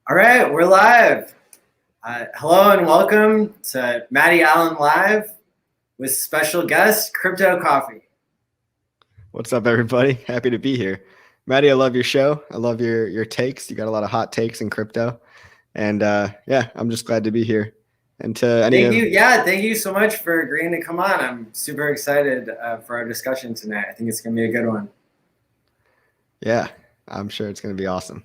All right, we're live. Hello and welcome to Maddie Allin Live with special guest Crypto Coffee. What's up, everybody? Happy to be here. Maddie, I love your show. I love your takes. You got a lot of hot takes in crypto. And yeah, I'm just glad to be here. And to any Thank of you. Yeah, thank you so much for agreeing to come on. I'm super excited for our discussion tonight. I think it's going to be a good one. Yeah, I'm sure it's going to be awesome.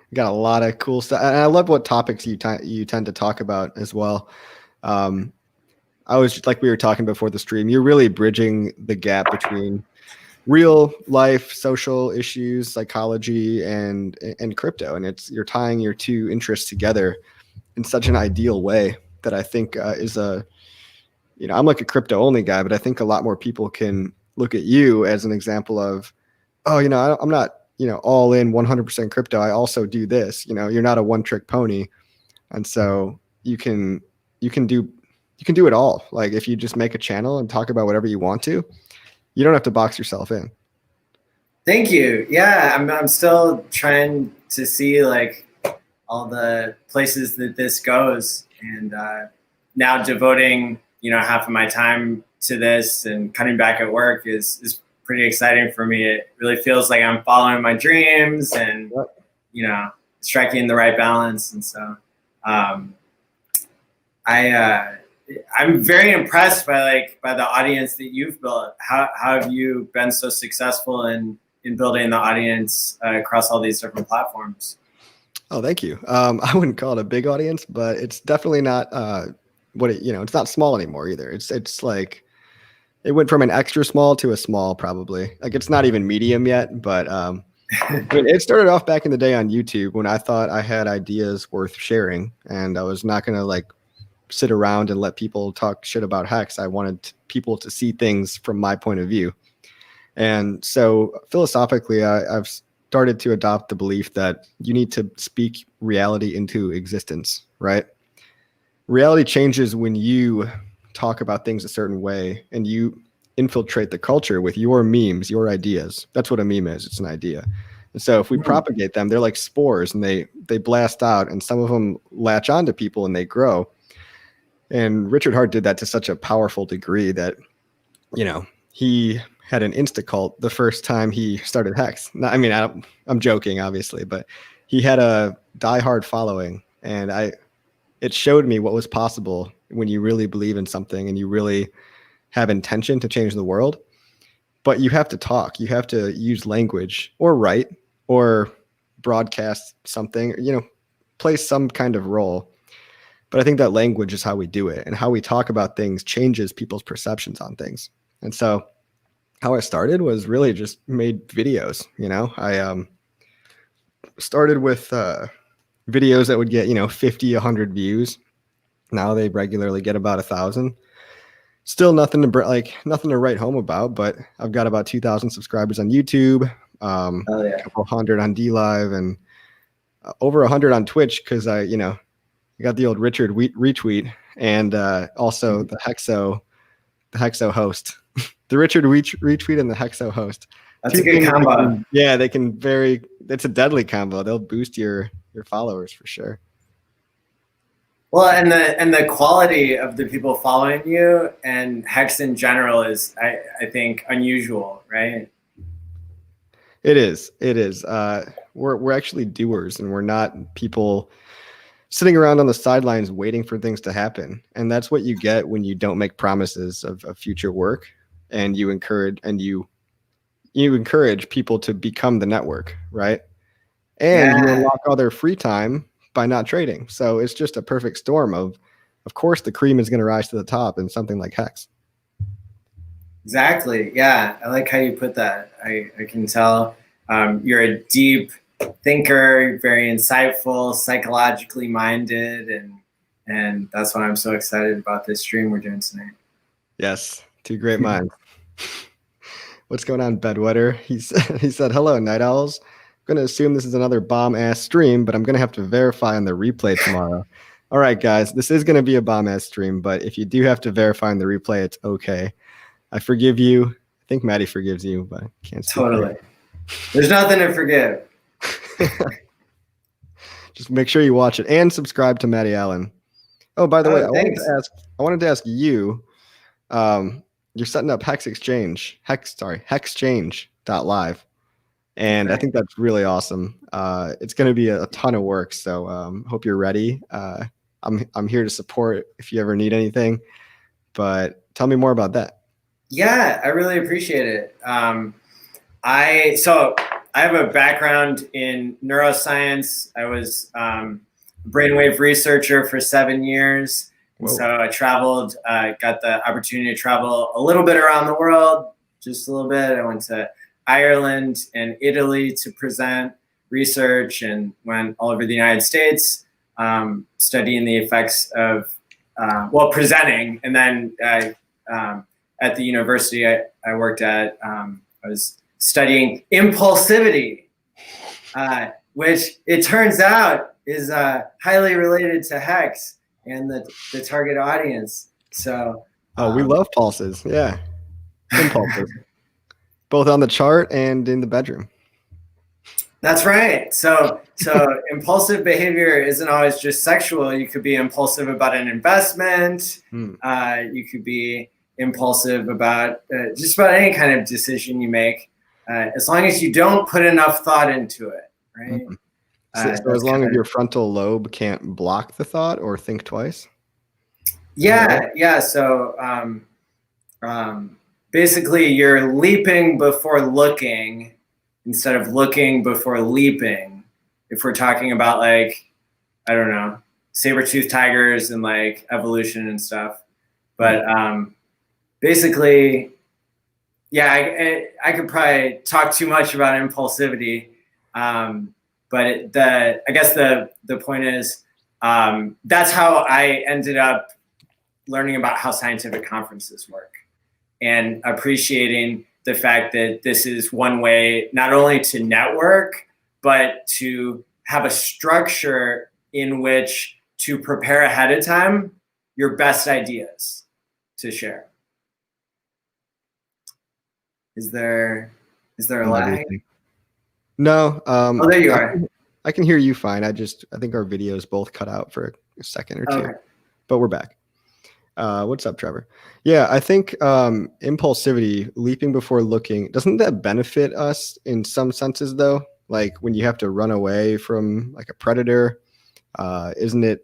You got a lot of cool stuff. And I love what topics you tend to talk about as well. I was like we were talking before the stream, you're really bridging the gap between real life social issues, psychology, and crypto, and you're tying your two interests together in such an ideal way that I think I'm like a crypto only guy, but I think a lot more people can look at you as an example of, oh, I'm not all in 100% crypto. I also do this. You're not a one trick pony, and so you can do it all. Like if you just make a channel and talk about whatever you want to, you don't have to box yourself in. Thank you. Yeah, I'm still trying to see like all the places that this goes, and now devoting half of my time to this and cutting back at work is pretty exciting for me. It really feels like I'm following my dreams and striking the right balance. And so I'm very impressed by the audience that you've built. How have you been so successful in building the audience across all these different platforms? Oh, thank you. I wouldn't call it a big audience, but it's definitely not it's not small anymore either. It's like it went from an extra small to a small, probably. Like it's not even medium yet, but it started off back in the day on YouTube when I thought I had ideas worth sharing, and I was not going to like sit around and let people talk shit about Hex. I wanted people to see things from my point of view. And so philosophically, I've started to adopt the belief that you need to speak reality into existence, right? Reality changes when you talk about things a certain way and you infiltrate the culture with your memes, your ideas. That's what a meme is. It's an idea. And so if we propagate them, they're like spores and they blast out, and some of them latch onto people and they grow. And Richard Hart did that to such a powerful degree that, he had an insta cult the first time he started Hex. I'm joking, obviously, but he had a diehard following, and it showed me what was possible when you really believe in something and you really have intention to change the world. But you have to talk, you have to use language or write or broadcast something, play some kind of role. But I think that language is how we do it, and how we talk about things changes people's perceptions on things. And so how I started was really just made videos. I started with videos that would get 50, 100 views. Now they regularly get about 1,000. Still nothing to write home about, but I've got about 2,000 subscribers on YouTube, a couple hundred on DLive, and over 100 on Twitch, because I got the old Richard retweet, and also the Hexo host. The Richard retweet and the Hexo host. That's a good combo. They can it's a deadly combo. They'll boost your followers for sure. Well, and the quality of the people following you and Hex in general is, I think, unusual, right? It is. We're actually doers, and we're not people sitting around on the sidelines waiting for things to happen. And that's what you get when you don't make promises of future work, and you encourage people to become the network, right? And you unlock all their free time by not trading. So it's just a perfect storm of course the cream is going to rise to the top in something like Hex. Exactly. Yeah, I like how you put that. I can tell you're a deep thinker, very insightful, psychologically minded, and that's why I'm so excited about this stream we're doing tonight. Yes, two great minds. What's going on, Bedwetter? He said, hello, Night Owls. I'm going to assume this is another bomb-ass stream, but I'm going to have to verify on the replay tomorrow. All right, guys, this is going to be a bomb-ass stream, but if you do have to verify on the replay, it's okay. I forgive you. I think Maddie forgives you, but I can't speak. Totally. There's nothing to forgive. Just make sure you watch it and subscribe to Matty Allin. Oh, by the way, Oh, thanks. I wanted to ask you, you're setting up Hexchange.live. And I Okay. think that's really awesome. It's going to be a ton of work. So hope you're ready. I'm here to support if you ever need anything, but tell me more about that. Yeah, I really appreciate it. So I have a background in neuroscience. I was a brainwave researcher for 7 years. And so I traveled, got the opportunity to travel a little bit around the world, just a little bit. I went to Ireland and Italy to present research, and went all over the United States, studying the effects of, presenting. And then at the university I worked at, I was studying impulsivity, which it turns out is highly related to Hex and the target audience. So, we love pulses. Yeah. Impulses. Both on the chart and in the bedroom. That's right. So impulsive behavior isn't always just sexual. You could be impulsive about an investment. You could be impulsive about just about any kind of decision you make, as long as you don't put enough thought into it, right? So as long as your frontal lobe can't block the thought or think twice? Yeah. So basically you're leaping before looking instead of looking before leaping. If we're talking about, like, I don't know, saber-toothed tigers and like evolution and stuff. But basically, yeah, I could probably talk too much about impulsivity. But I guess the point is, that's how I ended up learning about how scientific conferences work, and appreciating the fact that this is one way not only to network, but to have a structure in which to prepare ahead of time your best ideas to share. Is there a lag? No. Oh, there you are. I can hear you fine. I think our videos both cut out for a second or two, okay. But we're back. What's up, Trevor? Yeah, I think impulsivity, leaping before looking, doesn't that benefit us in some senses though? Like when you have to run away from like a predator, isn't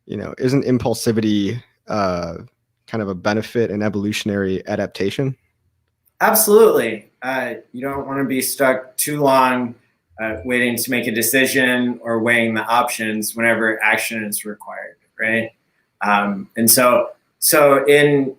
impulsivity kind of a benefit in evolutionary adaptation? Absolutely. You don't want to be stuck too long waiting to make a decision or weighing the options whenever action is required, right? And so in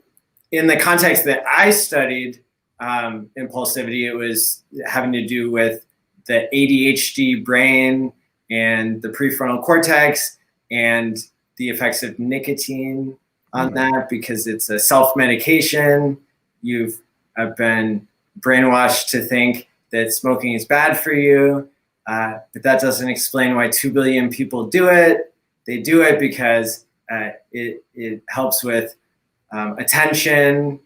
the context that I studied impulsivity, it was having to do with the ADHD brain and the prefrontal cortex and the effects of nicotine on that, because it's a self-medication. I've been brainwashed to think that smoking is bad for you, but that doesn't explain why 2 billion people do it. They do it because it helps with attention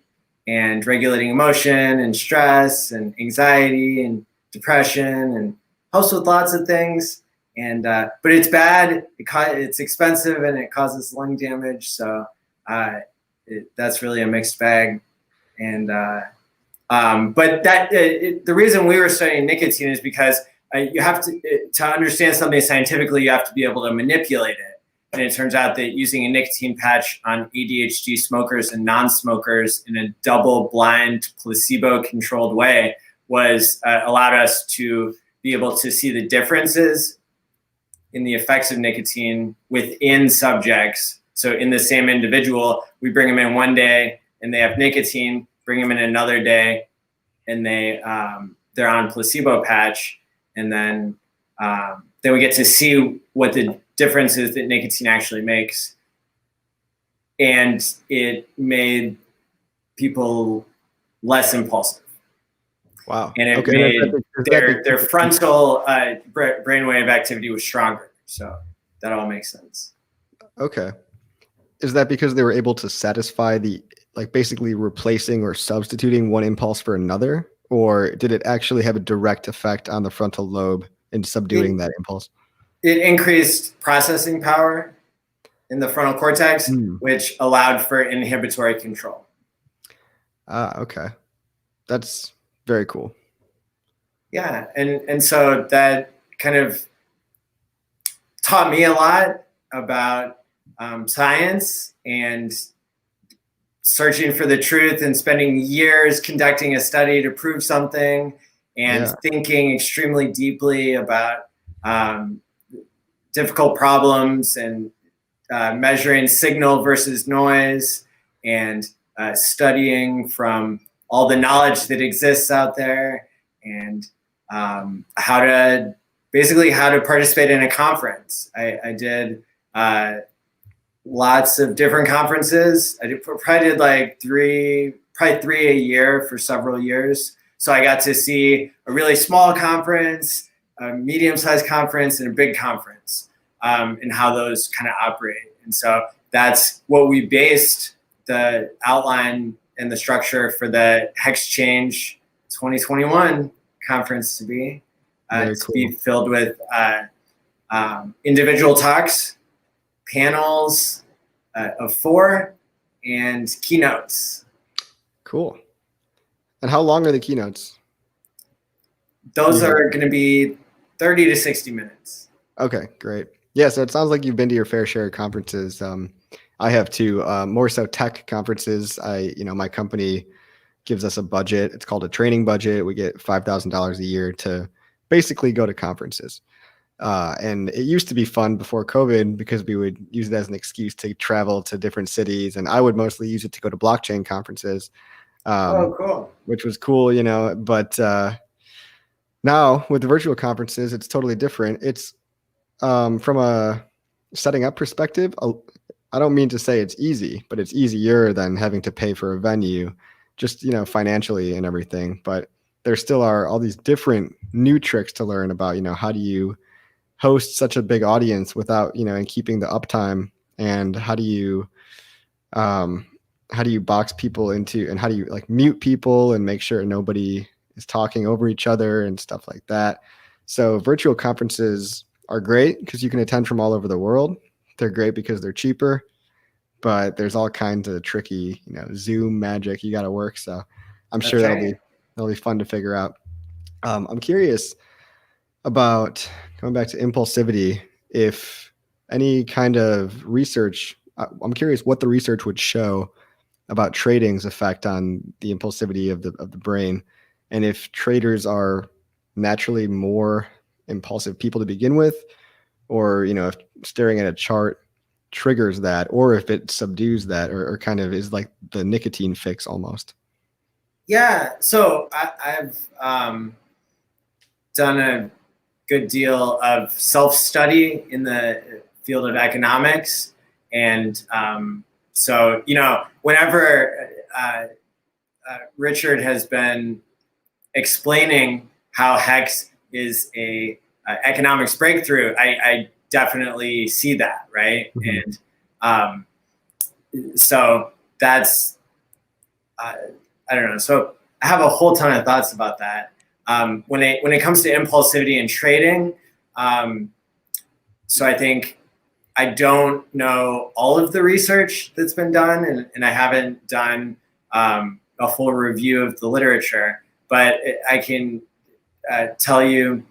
and regulating emotion and stress and anxiety and depression, and helps with lots of things. And but it's bad. It's expensive and it causes lung damage. So that's really a mixed bag. And but the reason we were studying nicotine is because you have to understand something scientifically, you have to be able to manipulate it. And it turns out that using a nicotine patch on ADHD smokers and non-smokers in a double-blind, placebo-controlled way was allowed us to be able to see the differences in the effects of nicotine within subjects. So in the same individual, we bring them in one day and they have nicotine, bring them in another day and they're on placebo patch, and then we get to see what the differences that nicotine actually makes. And it made people less impulsive. Wow. And it made their frontal brainwave activity was stronger. So that all makes sense. Okay. Is that because they were able to satisfy basically replacing or substituting one impulse for another? Or did it actually have a direct effect on the frontal lobe in subduing that impulse? it increased processing power in the frontal cortex, which allowed for inhibitory control. Okay. That's very cool. Yeah, and so that kind of taught me a lot about science and searching for the truth and spending years conducting a study to prove something and thinking extremely deeply about difficult problems and measuring signal versus noise and studying from all the knowledge that exists out there and how to participate in a conference. I did lots of different conferences. I probably did like three a year for several years. So I got to see a really small conference, a medium-sized conference, and a big conference, and how those kind of operate. And so that's what we based the outline and the structure for the Hex Change 2021 conference to be. To be filled with individual talks, panels of 4, and keynotes. Cool. And how long are the keynotes? Those are going to be 30 to 60 minutes. Okay, great. Yeah, so it sounds like you've been to your fair share of conferences. I have too, more so tech conferences. My company gives us a budget. It's called a training budget. We get $5,000 a year to basically go to conferences. And it used to be fun before COVID because we would use it as an excuse to travel to different cities. And I would mostly use it to go to blockchain conferences. Cool. Which was cool, but now with the virtual conferences, it's totally different. It's from a setting up perspective. I don't mean to say it's easy, but it's easier than having to pay for a venue, just, financially and everything. But there still are all these different new tricks to learn about, how do you host such a big audience without, and keeping the uptime, and how do you box people into, and how do you like mute people and make sure nobody is talking over each other and stuff like that. So virtual conferences are great because you can attend from all over the world. They're great because they're cheaper, but there's all kinds of tricky, Zoom magic you got to work. So I'm sure that'll be fun to figure out. I'm curious about going back to impulsivity. If any kind of research, I'm curious what the research would show about trading's effect on the impulsivity of the brain, and if traders are naturally more impulsive people to begin with, or if staring at a chart triggers that, or if it subdues that, or kind of is like the nicotine fix almost. Yeah, so I've done a good deal of self-study in the field of economics, and so whenever Richard has been explaining how Hex is a economics breakthrough, I definitely see that, right? Mm-hmm. And so that's I don't know. So I have a whole ton of thoughts about that. When it comes to impulsivity and trading, so I think I don't know all of the research that's been done, and I haven't done a full review of the literature, but I can tell you,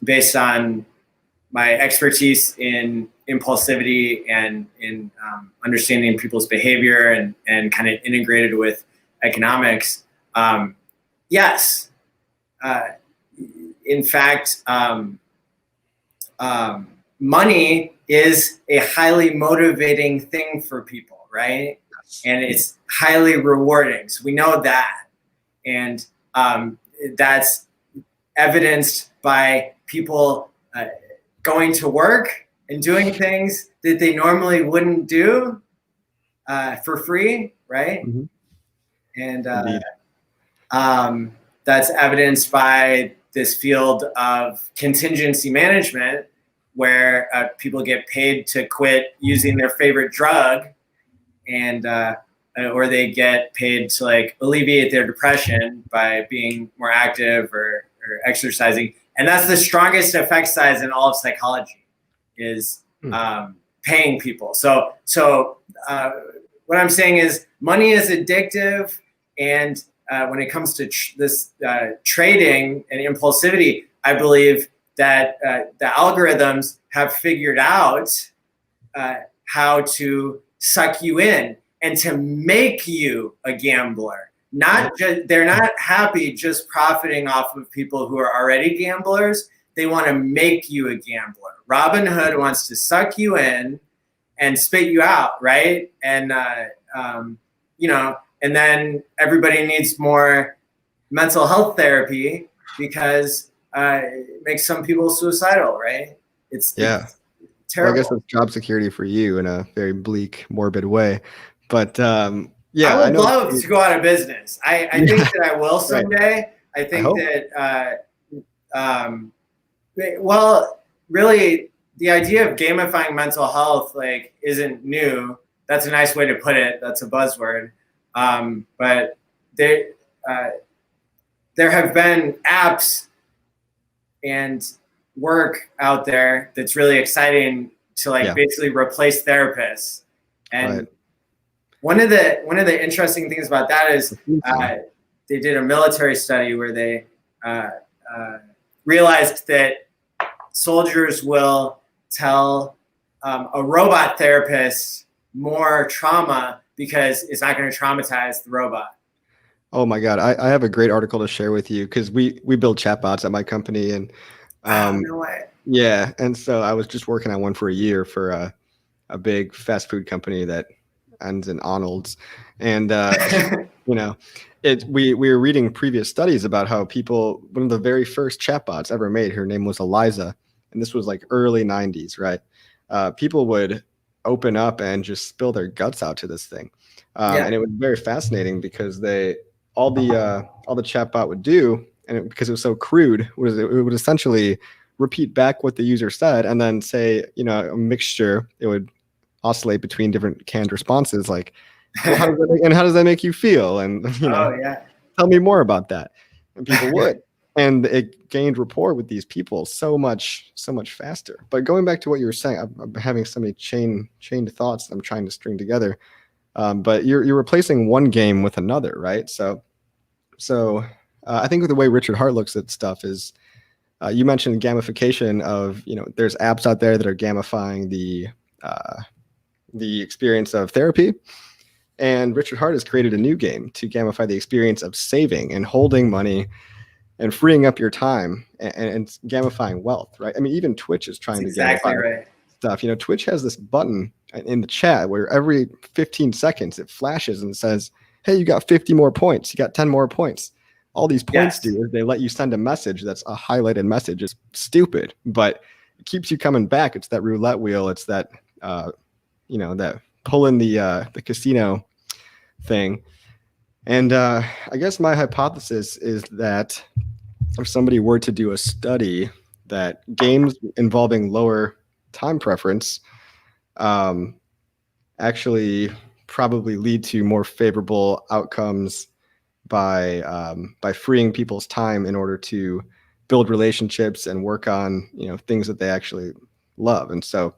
based on my expertise in impulsivity and in understanding people's behavior and kind of integrated with economics, yes. In fact, money is a highly motivating thing for people, right? And it's highly rewarding. So we know that. And that's evidenced by people going to work and doing things that they normally wouldn't do for free, right? Mm-hmm. And that's evidenced by this field of contingency management, where people get paid to quit using their favorite drug, and or they get paid to like alleviate their depression by being more active or exercising. And that's the strongest effect size in all of psychology. is Hmm. paying people. So what I'm saying is money is addictive, and when it comes to this trading and impulsivity, I believe that the algorithms have figured out how to suck you in and to make you a gambler. They're not happy just profiting off of people who are already gamblers. They want to make you a gambler. Robinhood wants to suck you in and spit you out, right? And and then everybody needs more mental health therapy because it makes some people suicidal, right? It's Yeah. Well, I terrible. guess that's job security for you in a very bleak, morbid way. But I yeah, I would know. love to go out of business. I think that I will Right. someday. I I think hope. that, well, really, the idea of gamifying mental health like isn't new. That's a nice way to put it. That's a buzzword. But there, uh, there have been apps and work out there that's really exciting to like Yeah. basically replace therapists. And Right. one of the interesting things about that is they did a military study where they uh, realized that soldiers will tell a robot therapist more trauma because it's not going to traumatize the robot. Oh my God. I have a great article to share with you because we build chatbots at my company. And Oh, no way. yeah. And so I was just working on one for a year for a big fast food company that ends in Arnold's. And you know, we were reading previous studies about how people, one of the very first chatbots ever made, her name was Eliza, and this was like early 90s, right? People would open up and just spill their guts out to this thing. Yeah. And it was very fascinating because all the chatbot would do, and because it was so crude, was it would essentially repeat back what the user said and then say, a mixture. It would oscillate between different canned responses, like, well, how does that make you feel? And Oh yeah. tell me more about that. And people would, and it gained rapport with these people so much faster. But going back to what you were saying, I'm having so many chained thoughts that I'm trying to string together. But you're replacing one game with another, right? So I think the way Richard Hart looks at stuff is, you mentioned gamification of, there's apps out there that are gamifying the experience of therapy. And Richard Hart has created a new game to gamify the experience of saving and holding money and freeing up your time and gamifying wealth, right? I mean, even Twitch is trying That's to exactly gamify right. stuff. Twitch has this button in the chat where every 15 seconds it flashes and says, hey, you got 50 more points. You got 10 more points. All these points do is they let you send a message that's a highlighted message. It's stupid, but it keeps you coming back. It's that roulette wheel. It's that, that pulling the casino thing. And I guess my hypothesis is that if somebody were to do a study that games involving lower time preference actually probably lead to more favorable outcomes by freeing people's time in order to build relationships and work on things that they actually love. And so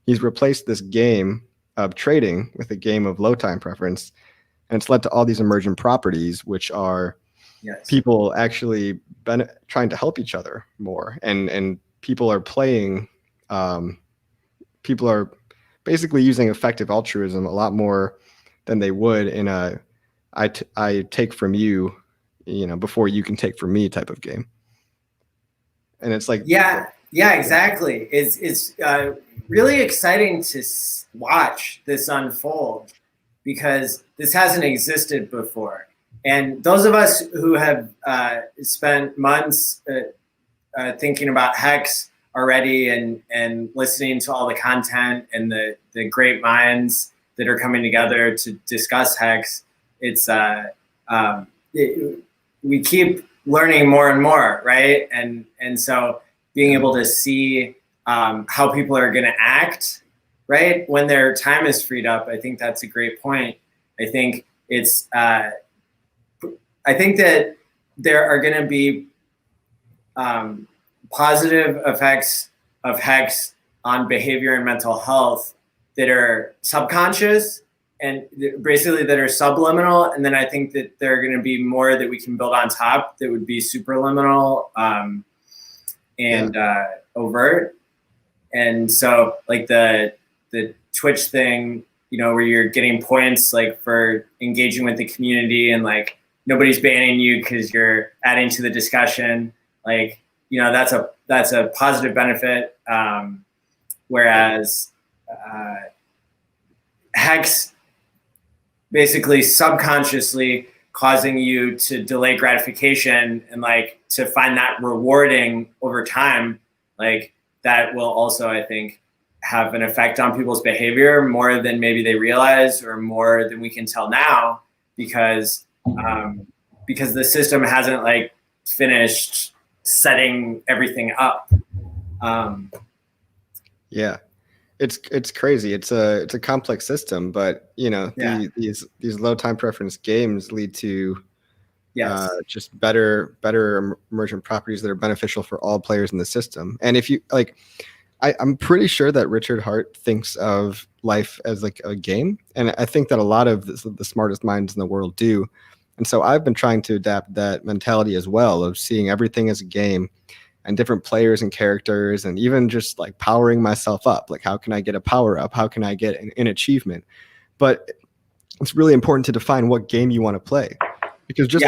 he's replaced this game of trading with a game of low time preference, and it's led to all these emergent properties, which are people actually trying to help each other more, and people are playing. People are basically using effective altruism a lot more than they would in a I take from you, before you can take from me type of game. And it's like, yeah, exactly. It's really exciting to watch this unfold because this hasn't existed before. And those of us who have spent months thinking about Hex already and listening to all the content and the great minds that are coming together to discuss Hex, we keep learning more and more, right? And so being able to see how people are going to act, right, when their time is freed up, I think that's a great point. I think I think that there are going to be positive effects of Hex on behavior and mental health that are subconscious and basically that are subliminal. And then I think that there are going to be more that we can build on top that would be superliminal and overt. And so like the Twitch thing, you know, where you're getting points like for engaging with the community and like nobody's banning you because you're adding to the discussion. Like, you know, that's a positive benefit. Whereas Hex basically subconsciously causing you to delay gratification and like to find that rewarding over time, like that will also, I think, have an effect on people's behavior more than maybe they realize or more than we can tell now, because the system hasn't like finished setting everything up. Yeah, it's crazy. It's a complex system, but you know, these low time preference games lead to just better emergent properties that are beneficial for all players in the system. And if you like, I'm pretty sure that Richard Hart thinks of life as like a game. And I think that a lot of the smartest minds in the world do. And so I've been trying to adapt that mentality as well, of seeing everything as a game and different players and characters, and even just like powering myself up. Like, how can I get a power up? How can I get an achievement? But it's really important to define what game you want to play. Because just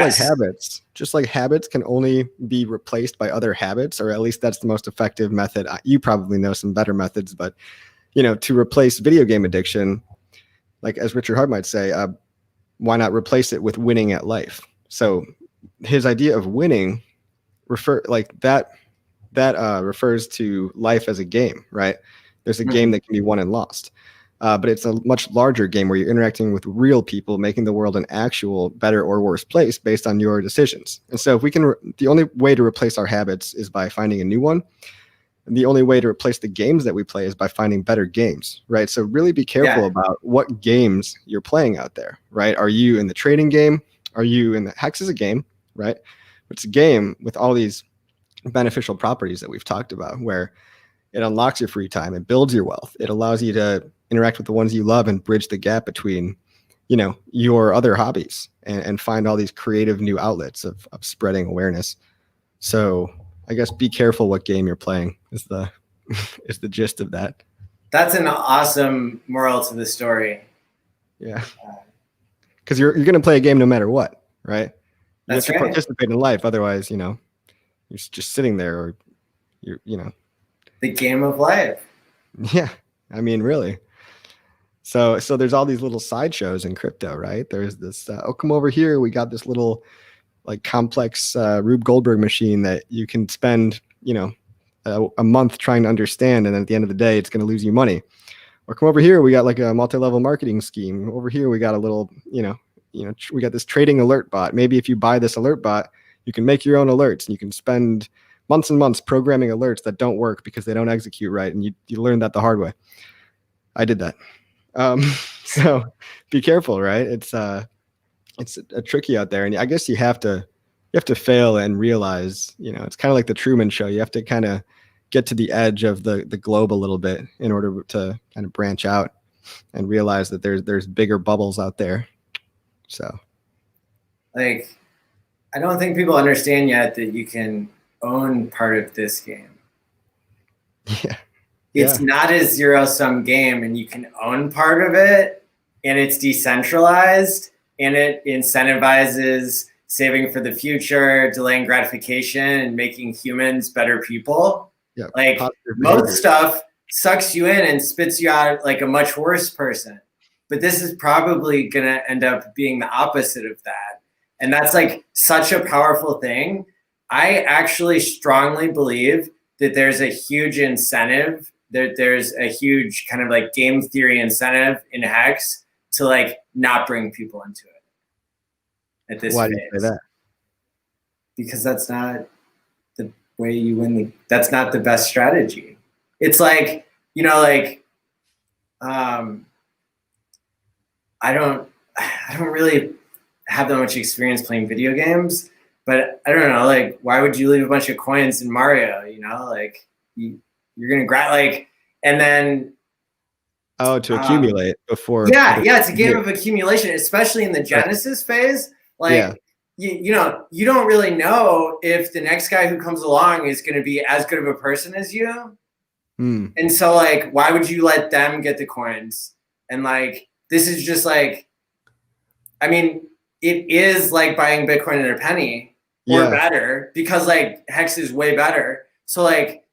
like habits can only be replaced by other habits, or at least that's the most effective method. You probably know some better methods, but you know, to replace video game addiction, like as Richard Hart might say, why not replace it with winning at life? So his idea of winning refers to life as a game, right? There's a game that can be won and lost. But it's a much larger game where you're interacting with real people, making the world an actual better or worse place based on your decisions. And so if we can, the only way to replace our habits is by finding a new one. And the only way to replace the games that we play is by finding better games, right? So really be careful about what games you're playing out there, right? Are you in the trading game? Are you in the Hex is a game, right? It's a game with all these beneficial properties that we've talked about, where it unlocks your free time, it builds your wealth, it allows you to interact with the ones you love and bridge the gap between, you know, your other hobbies and find all these creative new outlets of spreading awareness. So I guess be careful what game you're playing is the is the gist of that. That's an awesome moral to the story. Yeah, because you're going to play a game no matter what, right? You have to participate in life, otherwise, you know, you're just sitting there, or you know, the game of life. Yeah, I mean, really. So there's all these little sideshows in crypto, right? There's this, come over here. We got this little like complex Rube Goldberg machine that you can spend, you know, a month trying to understand. And then at the end of the day, it's going to lose you money. Or come over here. We got like a multi-level marketing scheme. Over here, we got a little, you know, we got this trading alert bot. Maybe if you buy this alert bot, you can make your own alerts and you can spend months and months programming alerts that don't work because they don't execute right. And you learn that the hard way. I did that. So be careful, right? It's a tricky out there. And I guess you have to fail and realize, you know, it's kind of like the Truman Show. You have to kind of get to the edge of the globe a little bit in order to kind of branch out and realize that there's bigger bubbles out there. So like, I don't think people understand yet that you can own part of this game. Yeah. It's not a zero-sum game, and you can own part of it, and it's decentralized, and it incentivizes saving for the future, delaying gratification, and making humans better people. Yeah, like most stuff sucks you in and spits you out like a much worse person. But this is probably going to end up being the opposite of that. And that's like such a powerful thing. I actually strongly believe that there's a huge incentive, that there's a huge kind of like game theory incentive in Hex to like not bring people into it at this phase. Why do you say that? Because that's not the way you win. That's not the best strategy. It's like, you know, like, I don't really have that much experience playing video games, but I don't know, like, why would you leave a bunch of coins in Mario? You know, like you're gonna grab like And then Oh, to accumulate before. yeah, it's a game of accumulation, especially in the Genesis phase. Like, you know, you don't really know if the next guy who comes along is going to be as good of a person as you. And so, like, why would you let them get the coins? And like, this is just like, I mean, it is like buying Bitcoin at a penny or better, because like Hex is way better. So like,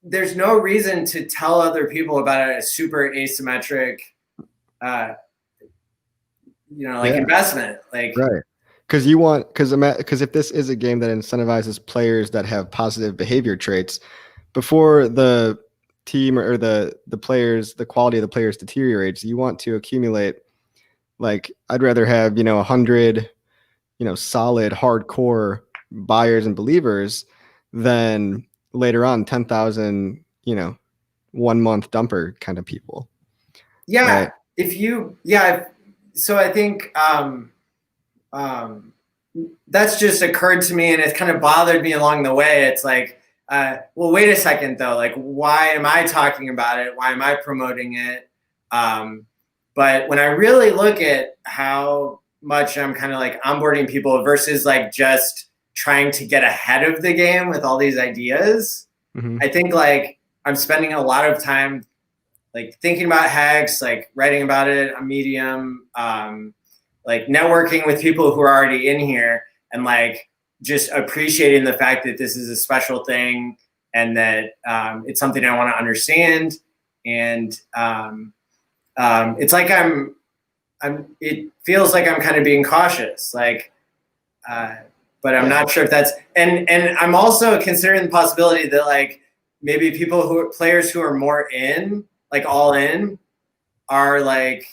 there's no reason to tell other people about a super asymmetric, you know, like investment. Like, right. Because if this is a game that incentivizes players that have positive behavior traits, before the team or the players, the quality of the players deteriorates, you want to accumulate. Like, I'd rather have, 100, solid hardcore buyers and believers than later on 10,000, 1 month dumper kind of people. Yeah. Right? So I think that's just occurred to me, and it's kind of bothered me along the way. It's like, well, wait a second though. Like, why am I talking about it? Why am I promoting it? But when I really look at how much I'm kind of like onboarding people versus like just trying to get ahead of the game with all these ideas, I think like I'm spending a lot of time like thinking about Hex, like writing about it on Medium, like networking with people who are already in here, and like just appreciating the fact that this is a special thing, and that it's something I want to understand. And it's like it feels like I'm kind of being cautious, like, but I'm not sure if that's, and I'm also considering the possibility that like maybe players who are more in, like all in, are like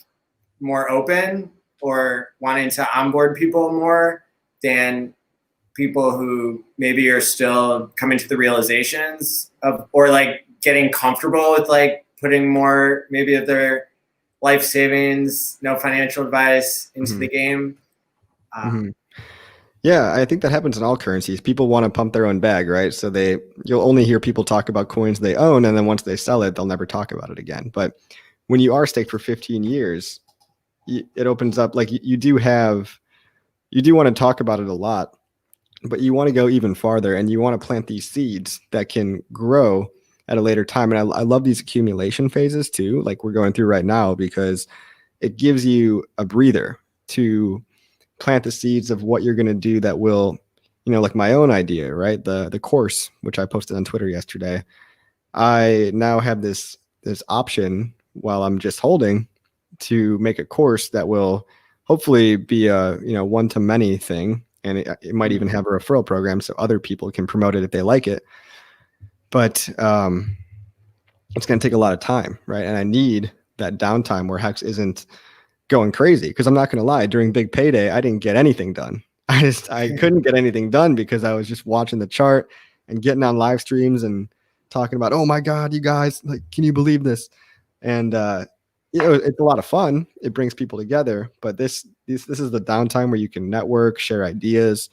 more open or wanting to onboard people more than people who maybe are still coming to the realizations of, or like getting comfortable with like putting more maybe of their life savings, no financial advice into the game. Yeah, I think that happens in all currencies. People want to pump their own bag, right? So you'll only hear people talk about coins they own, and then once they sell it, they'll never talk about it again. But when you are staked for 15 years, it opens up, like you do want to talk about it a lot, but you want to go even farther, and you want to plant these seeds that can grow at a later time. And I love these accumulation phases too, like we're going through right now, because it gives you a breather to plant the seeds of what you're going to do that will, like my own idea, right? The course, which I posted on Twitter yesterday. I now have this option while I'm just holding to make a course that will hopefully be a, one-to-many thing. And it might even have a referral program so other people can promote it if they like it. But it's going to take a lot of time, right? And I need that downtime where Hex isn't going crazy, because I'm not going to lie, during big payday I didn't get anything done. I couldn't get anything done because I was just watching the chart and getting on live streams and talking about, oh my god, you guys, like, can you believe this? And it's a lot of fun. It brings people together, but this is the downtime where you can network, share ideas,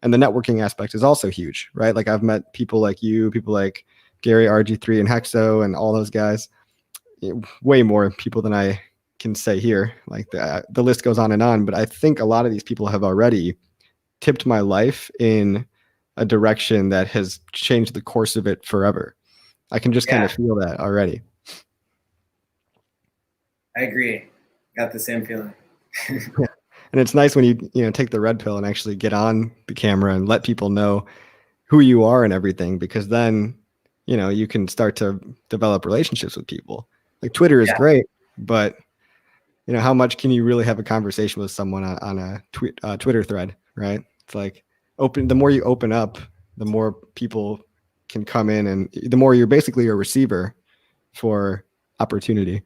and the networking aspect is also huge, right? Like, I've met people like you, people like Gary, RG3, and Hexo, and all those guys. Way more people than I can say here. Like, the list goes on, but I think a lot of these people have already tipped my life in a direction that has changed the course of it forever. I can just kind of feel that already. I agree. Got the same feeling. And it's nice when you take the red pill and actually get on the camera and let people know who you are and everything, because then, you can start to develop relationships with people. Like, Twitter is great, but how much can you really have a conversation with someone on a Twitter thread, right? It's like the more you open up, the more people can come in, and the more you're basically a receiver for opportunity.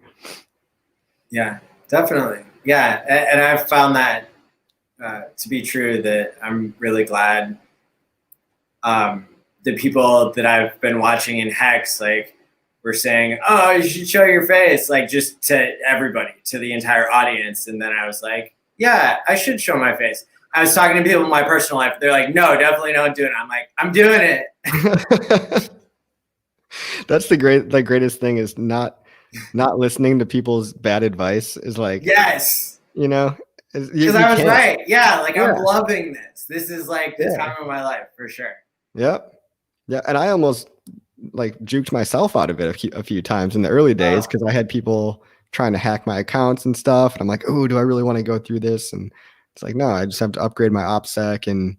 Yeah, definitely. Yeah, and I've found that to be true, that I'm really glad the people that I've been watching in Hex, like, were saying, oh, you should show your face, like, just to everybody, to the entire audience. And then I was like, yeah, I should show my face. I was talking to people in my personal life. They're like, no, definitely don't do it. I'm like, I'm doing it. That's the greatest thing is not listening to people's bad advice is like, Yes. you know, Because you I was can't. right. Yeah, like I'm Yeah. loving this. This is like the Yeah. time of my life for sure. Yep. Yeah. And I almost like juked myself out of it a few times in the early days Oh, because I had people trying to hack my accounts and stuff. And I'm like, oh, do I really want to go through this? And it's like, no, I just have to upgrade my OPSEC. And,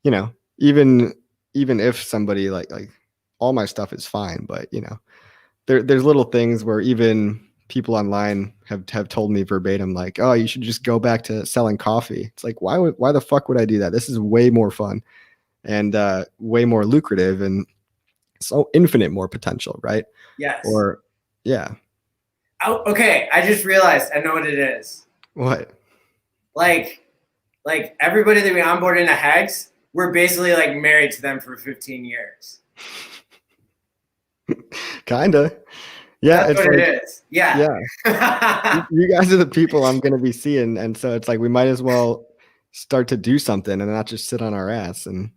you know, even even if somebody like all my stuff is fine, but there's little things where even people online have told me verbatim, like, oh, you should just go back to selling coffee. It's like, why the fuck would I do that? This is way more fun and way more lucrative and so infinite more potential, right? yes. Or yeah. Oh, okay. I just realized I know what it is. What? Like, like everybody that we onboard into Hags, we're basically like married to them for 15 years. Kinda. Yeah, That's it's what it like, is. Yeah. yeah, you guys are the people I'm gonna be seeing. And so it's like we might as well start to do something and not just sit on our ass and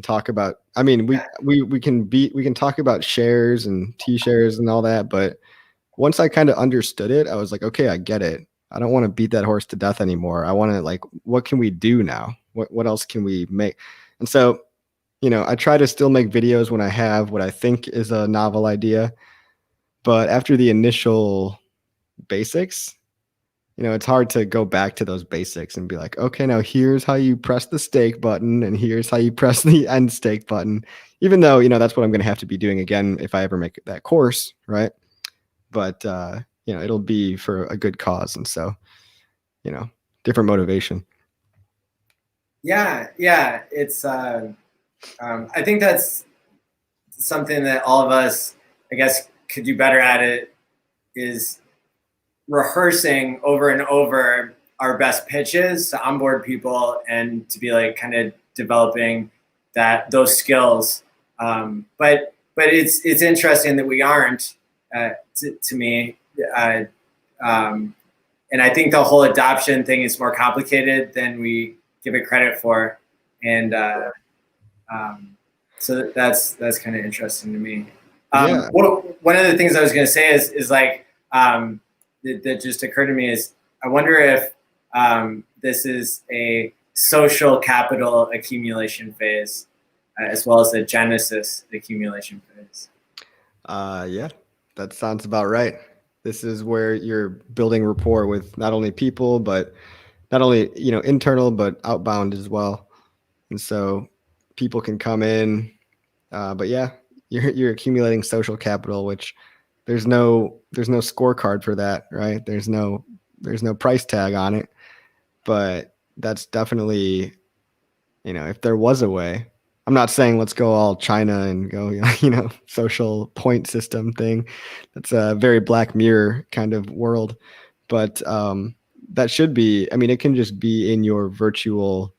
talk about. I mean, Yeah. we can talk about shares and T-shares and all that, but once I kind of understood it, I was like, okay, I get it. I don't want to beat that horse to death anymore. I want to like, what can we do now? What else can we make? And so, I try to still make videos when I have what I think is a novel idea, but after the initial basics, it's hard to go back to those basics and be like, okay, now here's how you press the stake button and here's how you press the end stake button. Even though, that's what I'm going to have to be doing again if I ever make that course, right? But it'll be for a good cause, and so you know different motivation. Yeah. Yeah. It's, I think that's something that all of us, I guess, could do better at it is rehearsing over and over our best pitches to onboard people and to be like kind of developing those skills. But it's interesting that we aren't to me. Uh, and I think the whole adoption thing is more complicated than we give it credit for, and um, so that's kind of interesting to me. Yeah. One of the things I was going to say is like that just occurred to me is I wonder if this is a social capital accumulation phase as well as the genesis accumulation phase. Yeah, that sounds about right. This is where you're building rapport with not only people, but not only internal, but outbound as well. And so people can come in, but yeah, you're accumulating social capital, which there's no scorecard for that, right? There's no price tag on it, but that's definitely, if there was a way. I'm not saying let's go all China and go, social point system thing. That's a very Black Mirror kind of world, but that should be. I mean, it can just be in your virtual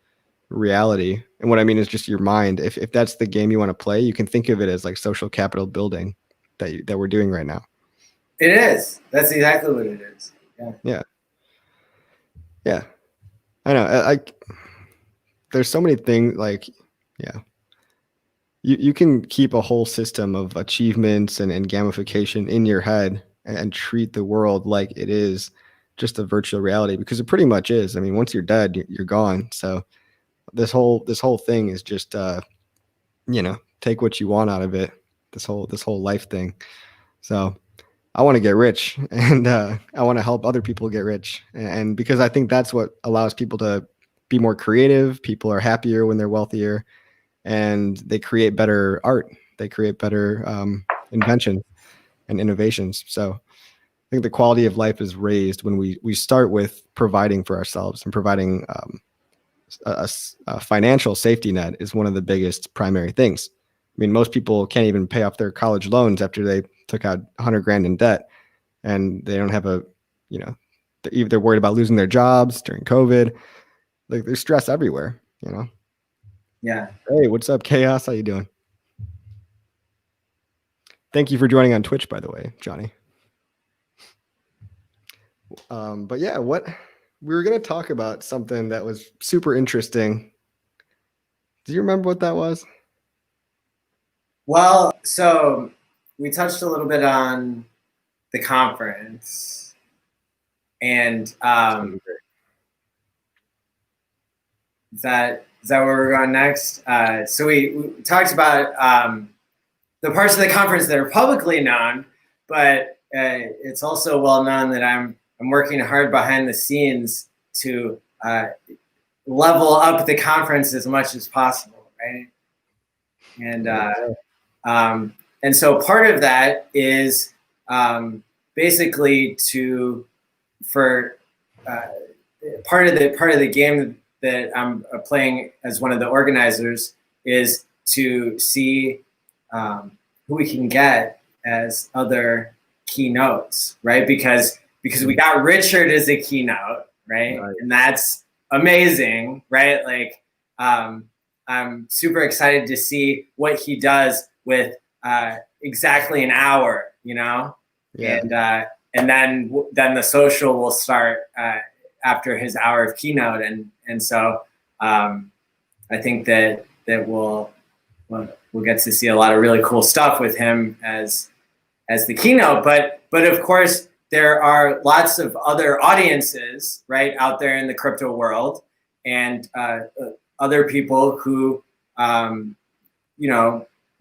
reality, and what I mean is just your mind. If that's the game you want to play, you can think of it as like social capital building that we're doing right now. It is. That's exactly what it is. Yeah. Yeah, yeah. I know. There's so many things like, yeah. You can keep a whole system of achievements and gamification in your head and treat the world like it is just a virtual reality because it pretty much is. I mean, once you're dead, you're gone. So this whole thing is just take what you want out of it. This whole life thing. So I want to get rich and I want to help other people get rich. And because I think that's what allows people to be more creative. People are happier when they're wealthier and they create better art. They create better invention and innovations. So I think the quality of life is raised when we start with providing for ourselves and providing a financial safety net is one of the biggest primary things. I mean, most people can't even pay off their college loans after they took out 100 grand in debt, and they don't have they're worried about losing their jobs during COVID. Like there's stress everywhere. Yeah. Hey, what's up, Chaos? How you doing? Thank you for joining on Twitch, by the way, Johnny. But yeah, what we were going to talk about something that was super interesting. Do you remember what that was? Well, so we touched a little bit on the conference, and is that where we're going next? So we talked about the parts of the conference that are publicly known, but it's also well known that I'm working hard behind the scenes to level up the conference as much as possible, right? And and so part of that is basically for part of the game that I'm playing as one of the organizers is to see who we can get as other keynotes, right? Because we got Richard as a keynote, right? And that's amazing, right? Like I'm super excited to see what he does with exactly an hour, you know, and then the social will start after his hour of keynote, and so I think that we'll get to see a lot of really cool stuff with him as the keynote. But of course, there are lots of other audiences, right, out there in the crypto world, and other people who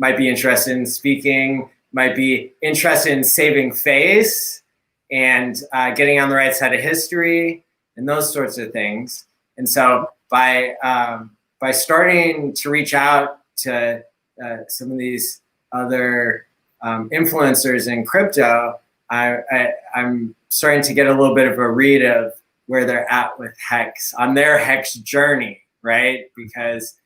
might be interested in speaking, might be interested in saving face and getting on the right side of history and those sorts of things. And so by starting to reach out to some of these other influencers in crypto, I'm starting to get a little bit of a read of where they're at with Hex on their Hex journey, right? Because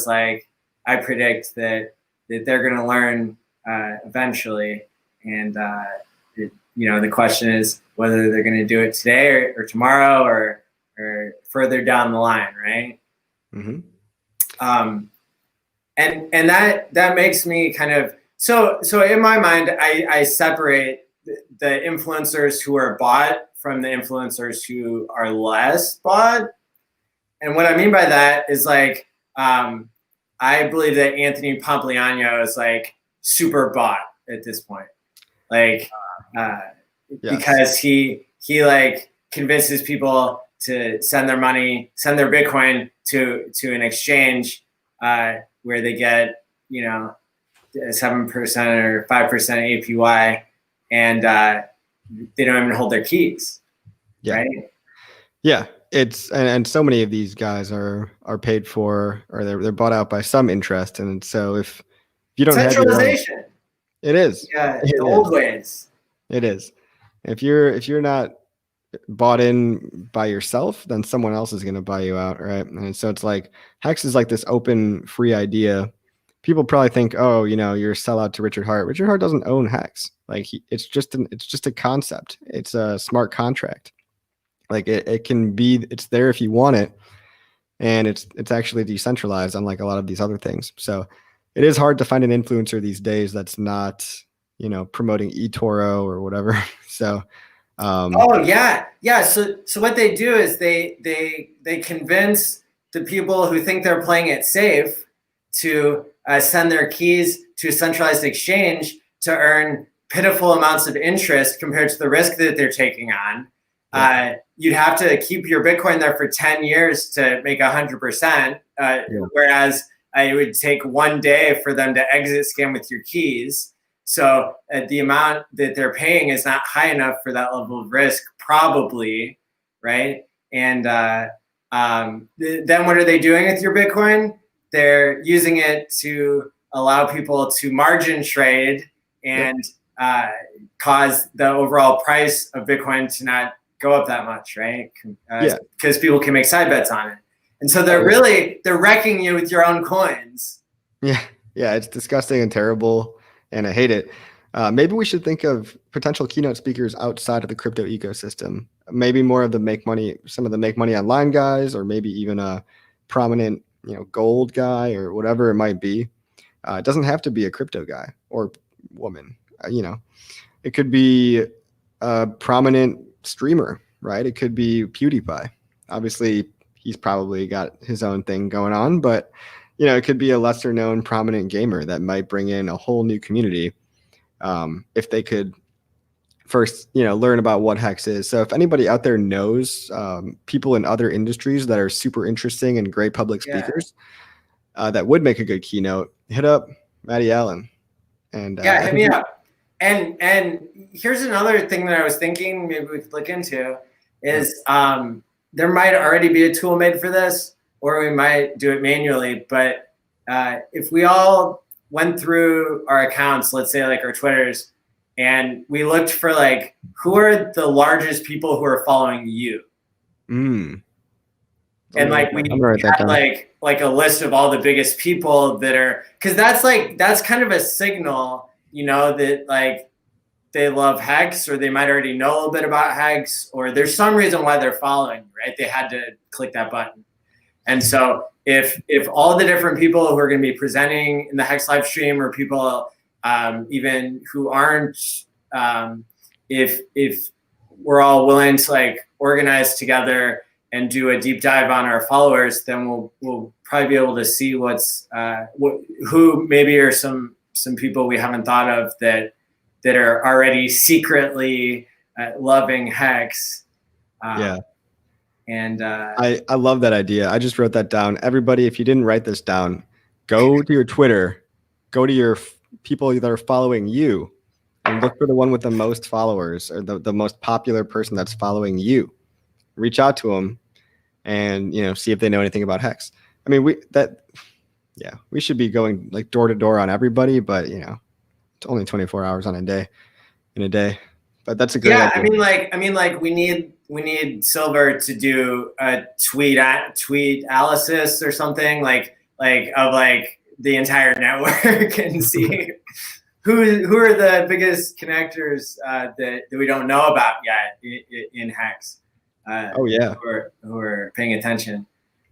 like I predict that they're going to learn eventually, and the question is whether they're going to do it today or tomorrow or further down the line, right? Mm-hmm. And that makes me kind of so in my mind, I separate the influencers who are bought from the influencers who are less bought. And what I mean by that is like I believe that Anthony Pompliano is like super bought at this point, like because he like convinces people to send their Bitcoin to an exchange where they get 7% or 5% APY, and they don't even hold their keys, right? Yeah, it's and so many of these guys are paid for, or they're bought out by some interest, and so if you don't have centralization, your own, it is the old ways. It is. If you're not bought in by yourself, then someone else is going to buy you out, right? And so it's like Hex is like this open, free idea. People probably think, oh, you're a sellout to Richard Hart. Richard Hart doesn't own Hex. Like it's just a concept. It's a smart contract. Like it can be, it's there if you want it, and it's actually decentralized, unlike a lot of these other things. So it is hard to find an influencer these days that's not promoting eToro or whatever. So oh yeah. So what they do is they convince the people who think they're playing it safe to send their keys to a centralized exchange to earn pitiful amounts of interest compared to the risk that they're taking on. You'd have to keep your Bitcoin there for 10 years to make 100%, whereas it would take one day for them to exit scan with your keys. So the amount that they're paying is not high enough for that level of risk, probably, right? And then what are they doing with your Bitcoin? They're using it to allow people to margin trade and cause the overall price of Bitcoin to not go up that much, right? Because people can make side bets on it. And so they're wrecking you with your own coins. Yeah, it's disgusting and terrible, and I hate it. Maybe we should think of potential keynote speakers outside of the crypto ecosystem. Maybe more of some of the make money online guys, or maybe even a prominent, gold guy or whatever it might be. It doesn't have to be a crypto guy or woman. It could be a prominent streamer, right? It could be PewDiePie. Obviously, he's probably got his own thing going on, but it could be a lesser known prominent gamer that might bring in a whole new community if they could first, learn about what Hex is. So if anybody out there knows people in other industries that are super interesting and great public speakers that would make a good keynote, hit up Matty Allin. And hit me up. And here's another thing that I was thinking maybe we could look into is there might already be a tool made for this, or we might do it manually. But if we all went through our accounts, let's say like our Twitters, and we looked for like who are the largest people who are following you, and like we had like a list of all the biggest people that are, because that's kind of a signal, that like they love Hex, or they might already know a little bit about Hex, or there's some reason why they're following, right? They had to click that button. And so if all the different people who are going to be presenting in the Hex live stream, or people even who aren't, if we're all willing to like organize together and do a deep dive on our followers, then we'll probably be able to see who maybe are some people we haven't thought of that are already secretly loving Hex. And I love that idea. I just wrote that down. Everybody, if you didn't write this down, go to your Twitter, go to your people that are following you, and look for the one with the most followers, or the most popular person that's following you. Reach out to them and, see if they know anything about Hex. I mean, we should be going like door to door on everybody, but it's only 24 hours in a day. But that's a great idea. I mean, we need Silver to do a tweet analysis or something like of like the entire network and see who are the biggest connectors that we don't know about yet in Hex. Who are paying attention.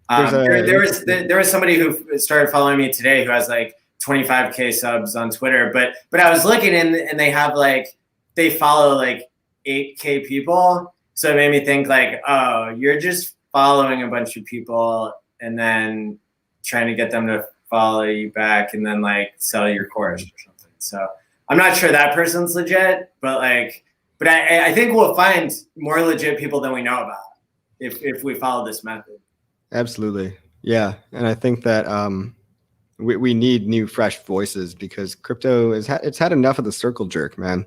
There was somebody who started following me today who has like 25K subs on Twitter, but I was looking and they have like, they follow like 8K people. So it made me think like, oh, you're just following a bunch of people and then trying to get them to follow you back and then like sell your course or something. So I'm not sure that person's legit, but I think we'll find more legit people than we know about if we follow this method. Absolutely. Yeah. And I think that we need new fresh voices, because crypto it's had enough of the circle jerk, man.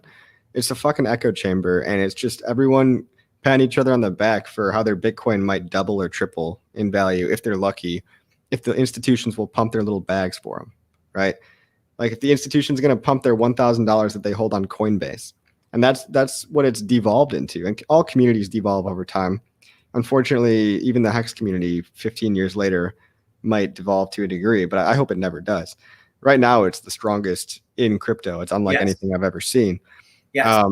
It's a fucking echo chamber, and it's just everyone patting each other on the back for how their Bitcoin might double or triple in value if they're lucky, if the institutions will pump their little bags for them, right? Like if the institution's going to pump their $1,000 that they hold on Coinbase. And that's what it's devolved into. And all communities devolve over time. Unfortunately, even the Hex community 15 years later might devolve to a degree, but I hope it never does. Right now, it's the strongest in crypto. It's unlike anything I've ever seen. Yes.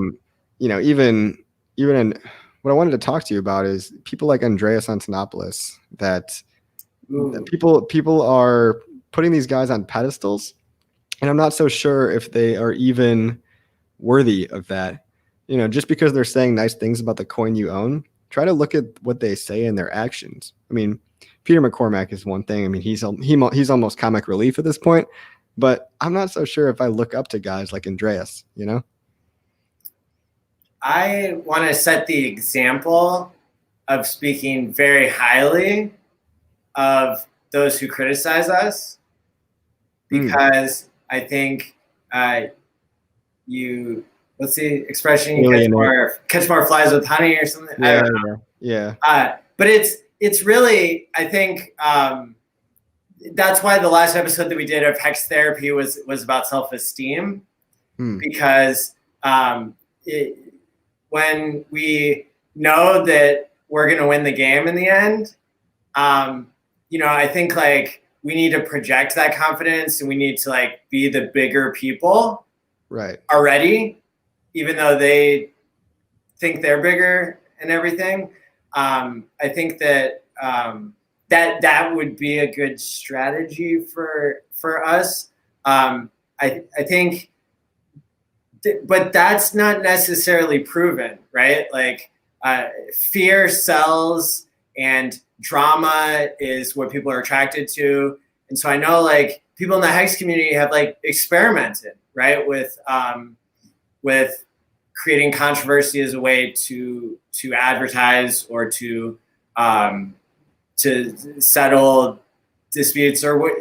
Even in what I wanted to talk to you about is people like Andreas Antonopoulos that people are putting these guys on pedestals, and I'm not so sure if they are even worthy of that. Just because they're saying nice things about the coin you own, try to look at what they say in their actions. I mean, Peter McCormack is one thing. I mean, he's almost comic relief at this point, but I'm not so sure if I look up to guys like Andreas, I want to set the example of speaking very highly of those who criticize us, because I think what's the expression? Catch more flies with honey or something. Yeah, I don't know. Yeah. But it's really, I think that's why the last episode that we did of Hex Therapy was about self-esteem, because when we know that we're going to win the game in the end, I think like we need to project that confidence, and we need to like be the bigger people, right? Already, even though they think they're bigger and everything. I think that that would be a good strategy for us. I think. But that's not necessarily proven, right? Like fear sells, and drama is what people are attracted to. And so I know like people in the hex community have like experimented, right, with creating controversy as a way to advertise or to settle disputes or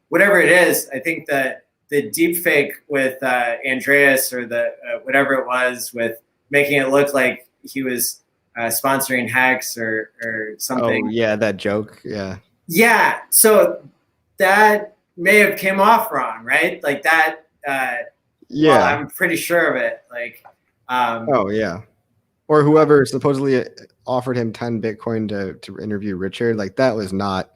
whatever it is. I think that the deep fake with Andreas or the whatever it was with making it look like he was sponsoring Hex or something. Oh yeah, that joke. Yeah. Yeah. So that may have came off wrong, right? Like that. Yeah. Well, I'm pretty sure of it. Like. Oh yeah. Or whoever supposedly offered him 10 Bitcoin to interview Richard. Like that was not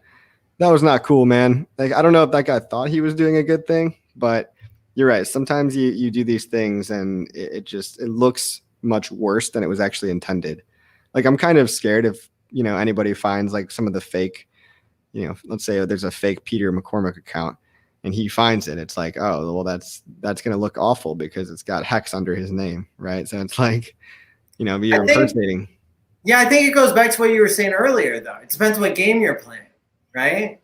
cool, man. Like I don't know if that guy thought he was doing a good thing, but you're right. Sometimes you do these things and it looks much worse than it was actually intended. Like I'm kind of scared if, anybody finds like some of the fake, let's say there's a fake Peter McCormick account and he finds it. It's like, oh, well, that's going to look awful because it's got Hex under his name. Right. So it's like, you're impersonating. Yeah, I think it goes back to what you were saying earlier, though. It depends what game you're playing, right?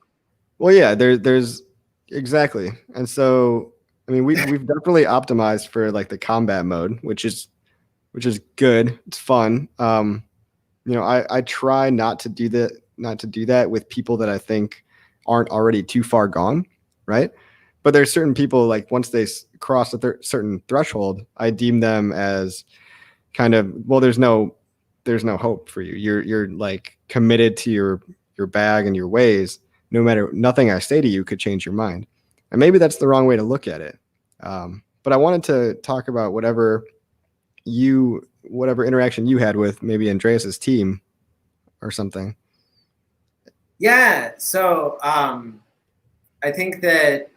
Well, yeah, there's exactly. And so, I mean, we've definitely optimized for like the combat mode, which is good. It's fun. I try not to do that with people that I think aren't already too far gone, right? But there's certain people like once they cross a certain threshold, I deem them as kind of, well, there's no hope for you. You're like committed to your bag and your ways. No matter, nothing I say to you could change your mind. And maybe that's the wrong way to look at it. But I wanted to talk about whatever interaction you had with maybe Andreas's team or something. Yeah. So I think that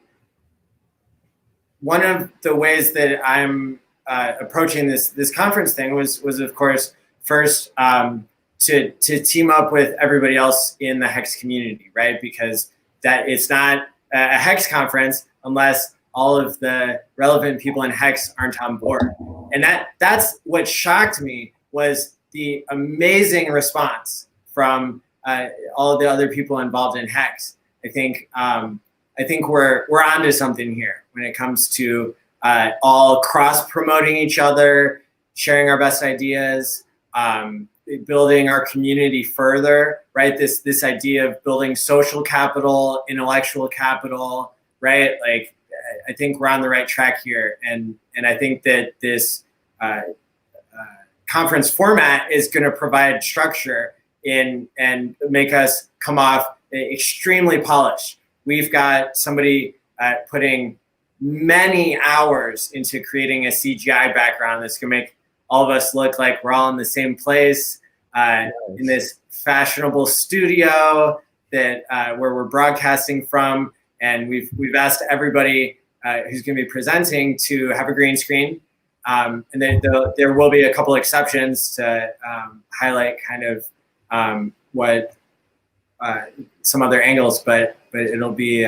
one of the ways that I'm approaching this conference thing was of course first to team up with everybody else in the Hex community, right? Because that it's not a Hex conference unless all of the relevant people in Hex aren't on board. And that's what shocked me was the amazing response from all of the other people involved in Hex. I think we're onto something here when it comes to all cross promoting each other, sharing our best ideas, building our community further, right? This idea of building social capital, intellectual capital, right? Like I think we're on the right track here, and I think that this conference format is going to provide structure and make us come off extremely polished. We've got somebody putting many hours into creating a CGI background that's going to make all of us look like we're all in the same place in this fashionable studio that where we're broadcasting from. And we've asked everybody who's going to be presenting to have a green screen. And then there will be a couple exceptions to highlight kind of what some other angles, but it'll be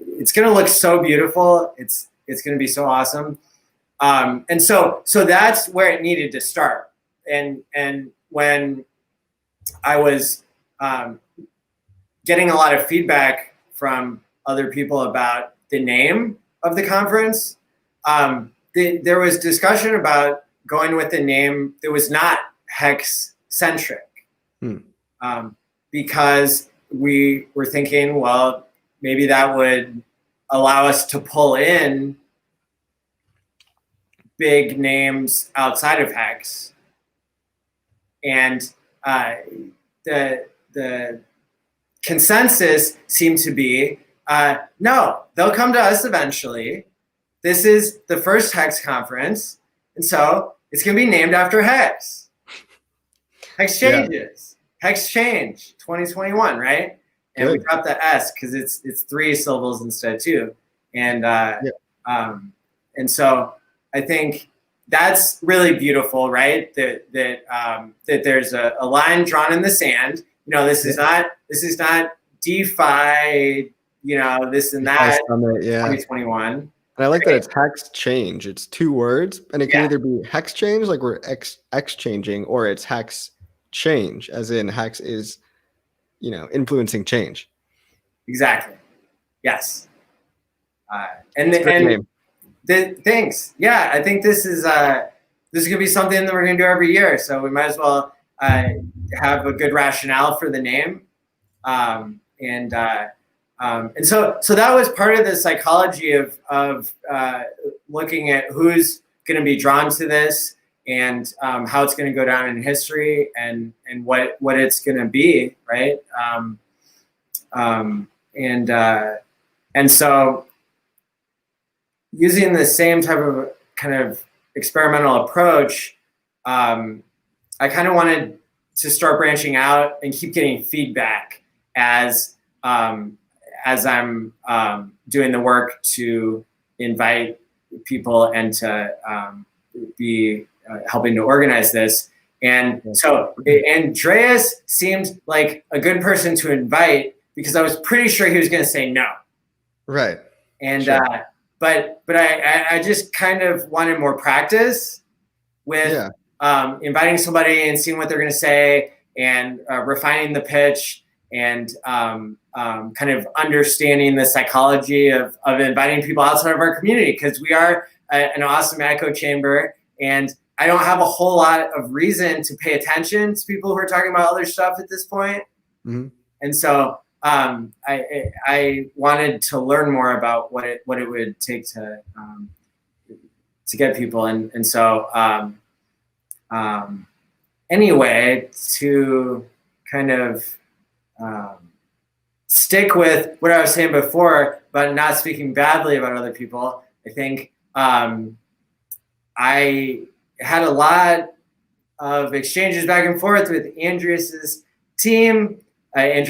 it's going to look so beautiful. It's going to be so awesome. And so that's where it needed to start. And when I was getting a lot of feedback from other people about the name of the conference, there was discussion about going with a name that was not Hex centric. Because we were thinking, well, maybe that would allow us to pull in big names outside of Hex. And the consensus seemed to be, no, they'll come to us eventually. This is the first Hex conference, and so it's going to be named after Hex. Hex changes. Hex change 2021, right? And Good. We dropped the S because it's 3 syllables instead of 2. And and so I think that's really beautiful, right? That there's a line drawn in the sand. This is not DeFi, this and that. Summit, 2021. And I like that it's Hex change. It's 2 words, and it can either be Hex change, like we're exchanging, or it's Hex change, as in Hex is, influencing change. Exactly. Yes. It's a great name. Thanks. Yeah, I think this is gonna be something that we're gonna do every year. So we might as well have a good rationale for the name. And so that was part of the psychology of looking at who's going to be drawn to this and how it's going to go down in history and what it's going to be, right? And so using the same type of kind of experimental approach, I kind of wanted to start branching out and keep getting feedback as I'm doing the work to invite people and to be helping to organize this. And so Andreas seemed like a good person to invite because I was pretty sure he was going to say no. Right. And sure. But I just kind of wanted more practice with inviting somebody and seeing what they're going to say and refining the pitch and kind of understanding the psychology of inviting people outside of our community, because we are an awesome echo chamber, and I don't have a whole lot of reason to pay attention to people who are talking about other stuff at this point. Mm-hmm. And so I wanted to learn more about what it would take to get people, and so anyway, to kind of stick with what I was saying before, but not speaking badly about other people. I think I had a lot of exchanges back and forth with Andreas's team, and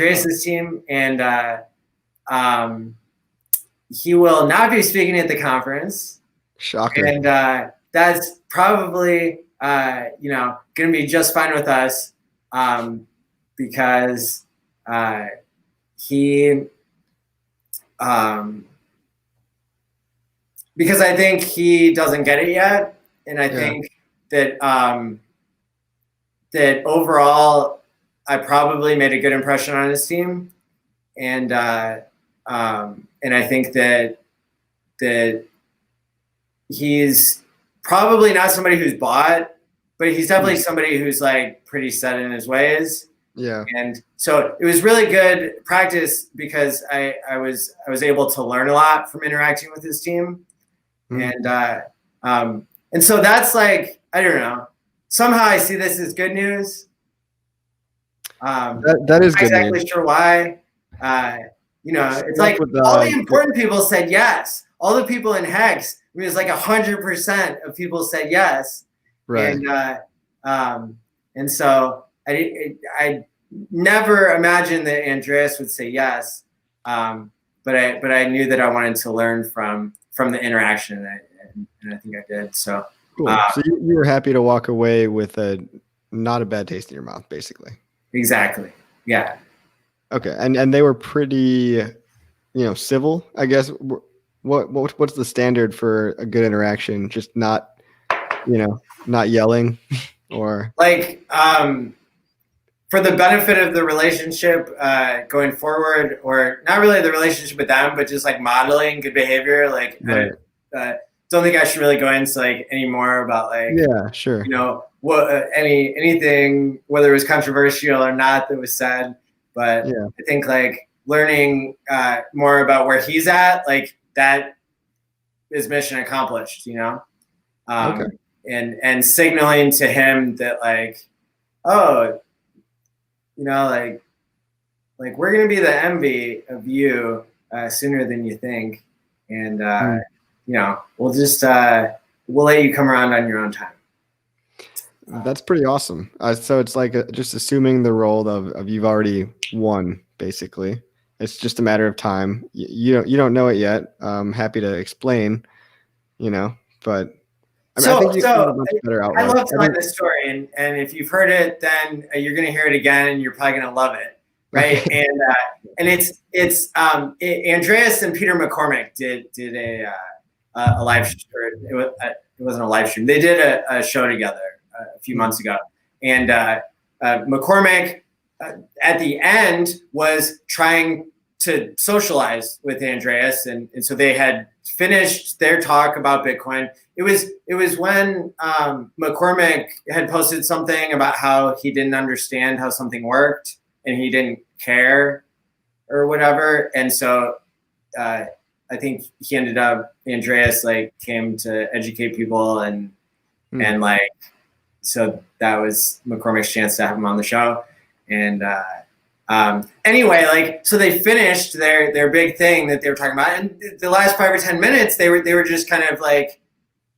he will not be speaking at the conference. Shocker. And that's probably going to be just fine with us, because because I think he doesn't get it yet, and I think that that overall I probably made a good impression on his team, and I think that he's probably not somebody who's bought, but he's definitely somebody who's like pretty set in his ways. Yeah. And so it was really good practice because I was able to learn a lot from interacting with his team. Mm-hmm. And so that's like, I don't know, somehow I see this as good news. That is good exactly news. Sure why. It's like all the important people said yes. All the people in Hex, I mean, it was like 100% of people said yes. Right. And so I never imagined that Andreas would say yes. But I knew that I wanted to learn from the interaction, and I think I did. So cool. So you were happy to walk away with not a bad taste in your mouth, basically. Exactly. Yeah. Okay. And they were pretty, civil, I guess. What's the standard for a good interaction? Just not yelling, or like for the benefit of the relationship going forward, or not really the relationship with them, but just like modeling good behavior. Like, right. Don't think I should really go into like any more about like, sure, what anything, whether it was controversial or not, that was said. But I think like learning more about where he's at, like that is mission accomplished, okay. And signaling to him that like, oh, like we're gonna be the envy of you sooner than you think, and we'll just we'll let you come around on your own time. That's pretty awesome. So it's like just assuming the role of you've already won, basically. It's just a matter of time. You don't know it yet. I'm happy to explain, but I think you have a much better outlook. I love telling this story, and if you've heard it, then you're going to hear it again, and you're probably going to love it, right? And it's Andreas and Peter McCormick did a live stream. It wasn't a live stream. They did a show together a few months ago, and McCormick at the end was trying to socialize with Andreas, and so they had finished their talk about Bitcoin. It was when McCormick had posted something about how he didn't understand how something worked and he didn't care or whatever, and so I think he ended up, Andreas like came to educate people, and like, so that was McCormick's chance to have him on the show. And anyway, like, so they finished their big thing that they were talking about, and the last 5 or 10 minutes they were just kind of like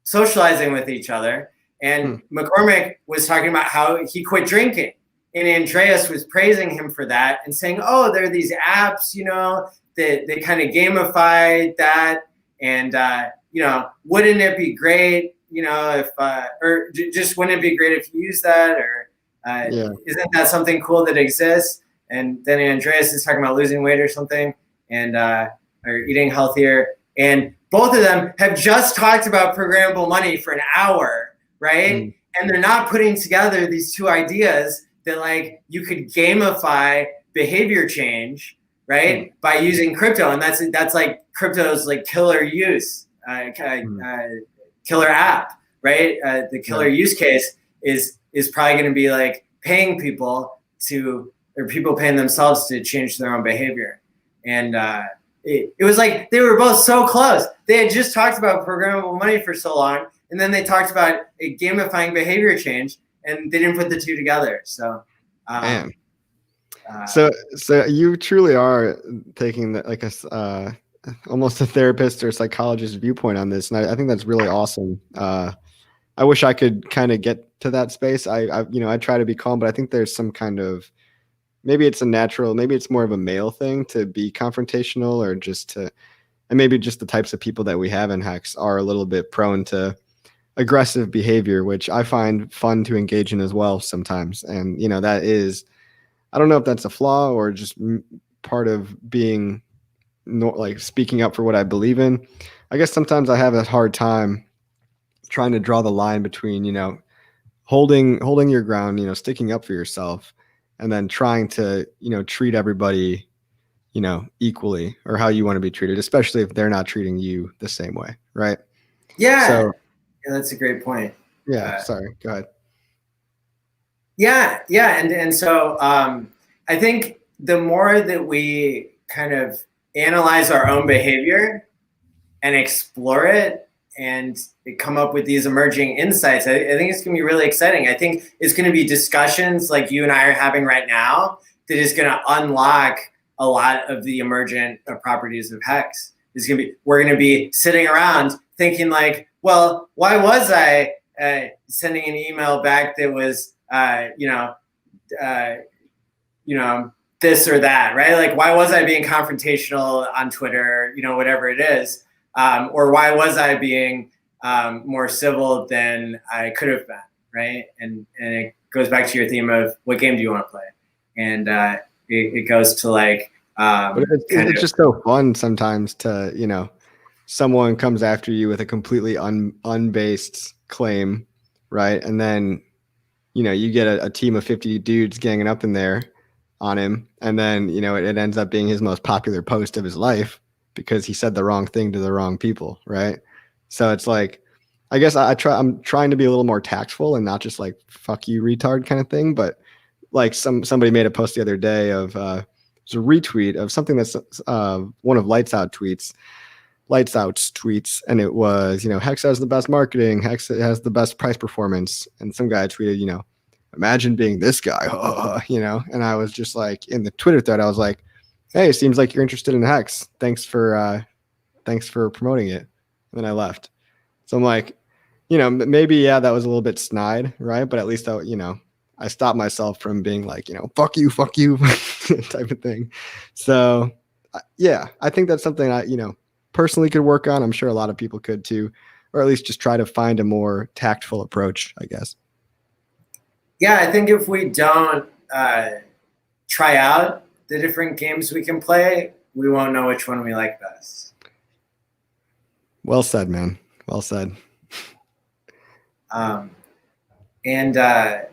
socializing with each other. And McCormick was talking about how he quit drinking, and Andreas was praising him for that and saying, oh, there are these apps, you know, that they kind of gamify that, and you know, wouldn't it be great, you know, if or just wouldn't it be great if you use that, or isn't that something cool that exists? And then Andreas is talking about losing weight or something, and or eating healthier, and both of them have just talked about programmable money for an hour, right? And they're not putting together these two ideas that like you could gamify behavior change, right, by using crypto, and that's like crypto's like killer use, killer app, right? The killer use case is probably going to be like paying people to, or people paying themselves to change their own behavior. And it was like they were both so close. They had just talked about programmable money for so long, and then they talked about a gamifying behavior change, and they didn't put the two together. So, man. So you truly are taking like a almost a therapist or psychologist viewpoint on this, and I think that's really awesome. I wish I could kind of get to that space. I you know, I try to be calm, but I think there's some kind of, maybe it's a natural, maybe it's more of a male thing to be confrontational, or just to, and maybe just the types of people that we have in Hex are a little bit prone to aggressive behavior, which I find fun to engage in as well sometimes. And, you know, that is, I don't know if that's a flaw or just part of being like speaking up for what I believe in. I guess sometimes I have a hard time trying to draw the line between, you know, holding your ground, you know, sticking up for yourself, and then trying to, you know, treat everybody, you know, equally, or how you want to be treated, especially if they're not treating you the same way. Right. Yeah. So, yeah, that's a great point. Yeah. Sorry. Go ahead. Yeah. And so I think the more that we kind of analyze our own behavior and explore it and come up with these emerging insights, I think it's going to be really exciting. I think it's going to be discussions like you and I are having right now that is going to unlock a lot of the emergent properties of Hex. We're going to be sitting around thinking like, well, why was I sending an email back that was, you know, this or that, right? Like, why was I being confrontational on Twitter, you know, whatever it is, or why was I being more civil than I could have been, right? And it goes back to your theme of what game do you want to play, and it goes to like, but it's just so fun sometimes to, you know, someone comes after you with a completely unbased claim, right? And then, you know, you get a team of 50 dudes ganging up in there on him, and then, you know, it ends up being his most popular post of his life because he said the wrong thing to the wrong people, right? So it's like, I guess I'm trying to be a little more tactful and not just like fuck you retard kind of thing, but like somebody made a post the other day of it's a retweet of something that's one of Lights Out's tweets, and it was, you know, Hex has the best marketing, Hex has the best price performance, and some guy tweeted, you know, imagine being this guy, you know, and I was just like, in the Twitter thread, I was like, hey, it seems like you're interested in Hex. Thanks for promoting it. And then I left. So I'm like, you know, maybe, yeah, that was a little bit snide, right? But at least I, you know, I stopped myself from being like, you know, fuck you type of thing. So yeah, I think that's something I, you know, personally could work on. I'm sure a lot of people could too, or at least just try to find a more tactful approach, I guess. Yeah, I think if we don't try out the different games we can play, we won't know which one we like best. Well said, man. Well said. And I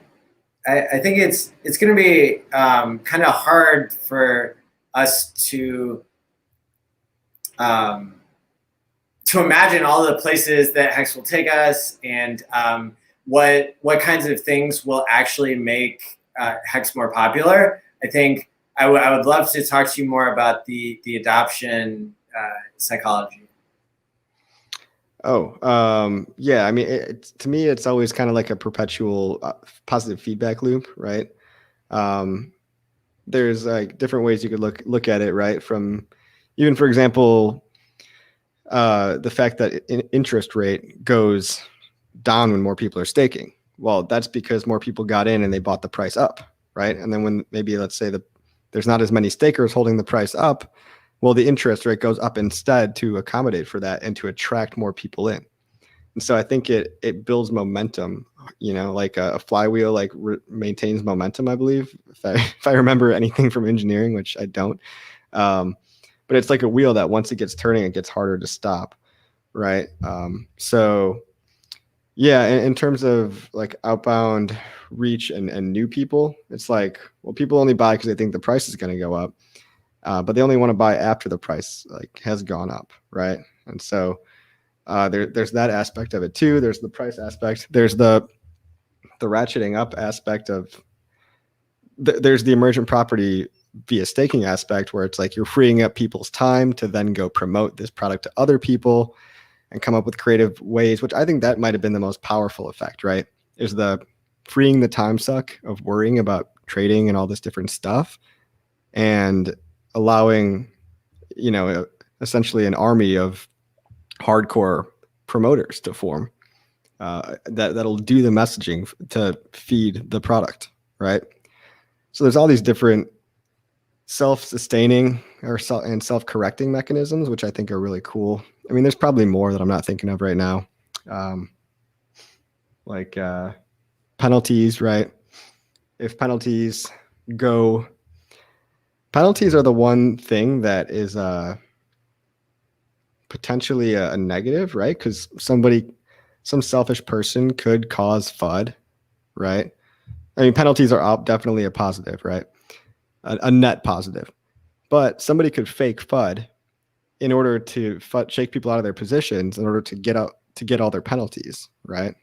think it's going to be kind of hard for us to imagine all the places that Hex will take us, and what kinds of things will actually make Hex more popular. I think I would love to talk to you more about the adoption psychology. Yeah. I mean, to me, it's always kind of like a perpetual positive feedback loop, right? There's like different ways you could look at it, right? From even, for example, the fact that interest rate goes down when more people are staking. Well, that's because more people got in and they bought the price up, right? And then when maybe, let's say, there's not as many stakers holding the price up, well, the interest rate goes up instead to accommodate for that and to attract more people in. And so I think it builds momentum, like a flywheel, like maintains momentum, I believe, if I remember anything from engineering, which I don't. But it's like a wheel that once it gets turning, it gets harder to stop, right? So yeah, in terms of like outbound reach and new people, it's like, well, people only buy because they think the price is going to go up. But they only want to buy after the price like has gone up, right? And so there's that aspect of it too. There's the price aspect. There's the ratcheting up aspect of. There's the emergent property via staking aspect, where it's like you're freeing up people's time to then go promote this product to other people and come up with creative ways. Which I think that might have been the most powerful effect, right? Is the freeing the time suck of worrying about trading and all this different stuff, and allowing, essentially an army of hardcore promoters to form that'll do the messaging to feed the product, right? So there's all these different self-sustaining and self-correcting mechanisms, which I think are really cool. I mean, there's probably more that I'm not thinking of right now, like penalties, right? If penalties are the one thing that is potentially a negative, right? Because some selfish person could cause FUD, right? I mean, penalties are definitely a positive, right? A net positive. But somebody could fake FUD in order to shake people out of their positions in order to get all their penalties, right?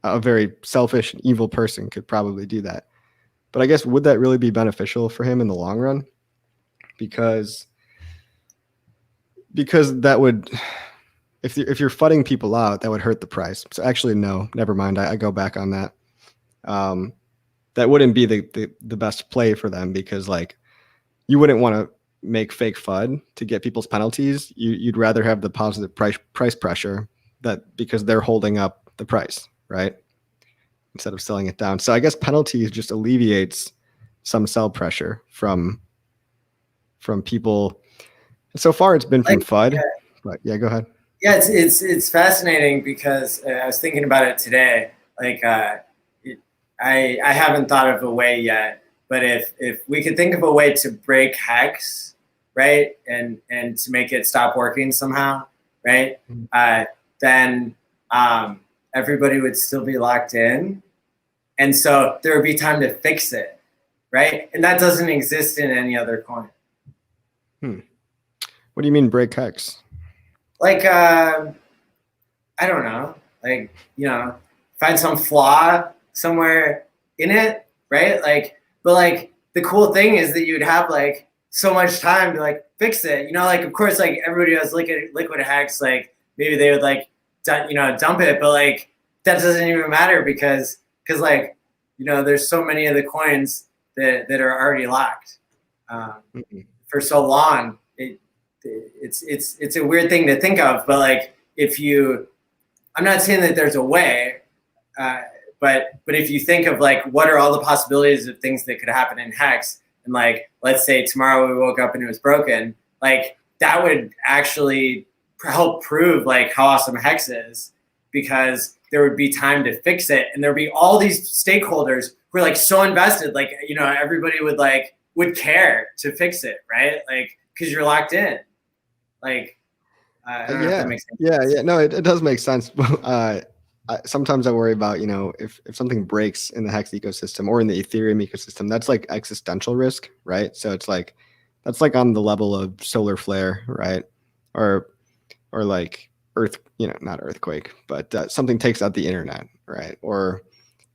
A very selfish and evil person could probably do that. But I guess, would that really be beneficial for him in the long run? Because that would, if you're fudding people out, that would hurt the price. So actually, no, never mind. I go back on that. That wouldn't be the best play for them, because like you wouldn't want to make fake FUD to get people's penalties. You'd rather have the positive price pressure because they're holding up the price, right? Instead of selling it down. So I guess penalties just alleviates some sell pressure from people. So far it's been from FUD. Yeah. But yeah, go ahead. Yeah, it's fascinating because I was thinking about it today. Like I haven't thought of a way yet, but if we could think of a way to break Hex, right, and to make it stop working somehow, right, then everybody would still be locked in, and so there would be time to fix it, right, and that doesn't exist in any other coin. What do you mean break Hex? Like I don't know, like find some flaw somewhere in it, right? Like, but like the cool thing is that you'd have like so much time to like fix it. Like of course, like everybody has liquid Hex, like maybe they would like dump it, but like that doesn't even matter because like there's so many of the coins that are already locked for so long. It's a weird thing to think of, but like I'm not saying that there's a way, but if you think of like what are all the possibilities of things that could happen in Hex, and like let's say tomorrow we woke up and it was broken, like that would actually help prove like how awesome Hex is, because there would be time to fix it, and there would be all these stakeholders who are like so invested, like everybody would care to fix it, right? Like because you're locked in. Like I don't know if that makes sense. Yeah. No, it does make sense. Sometimes I worry about, if something breaks in the Hex ecosystem or in the Ethereum ecosystem, that's like existential risk, right? So it's like That's like on the level of solar flare, right? Or like earth, not earthquake, but something takes out the internet, right? Or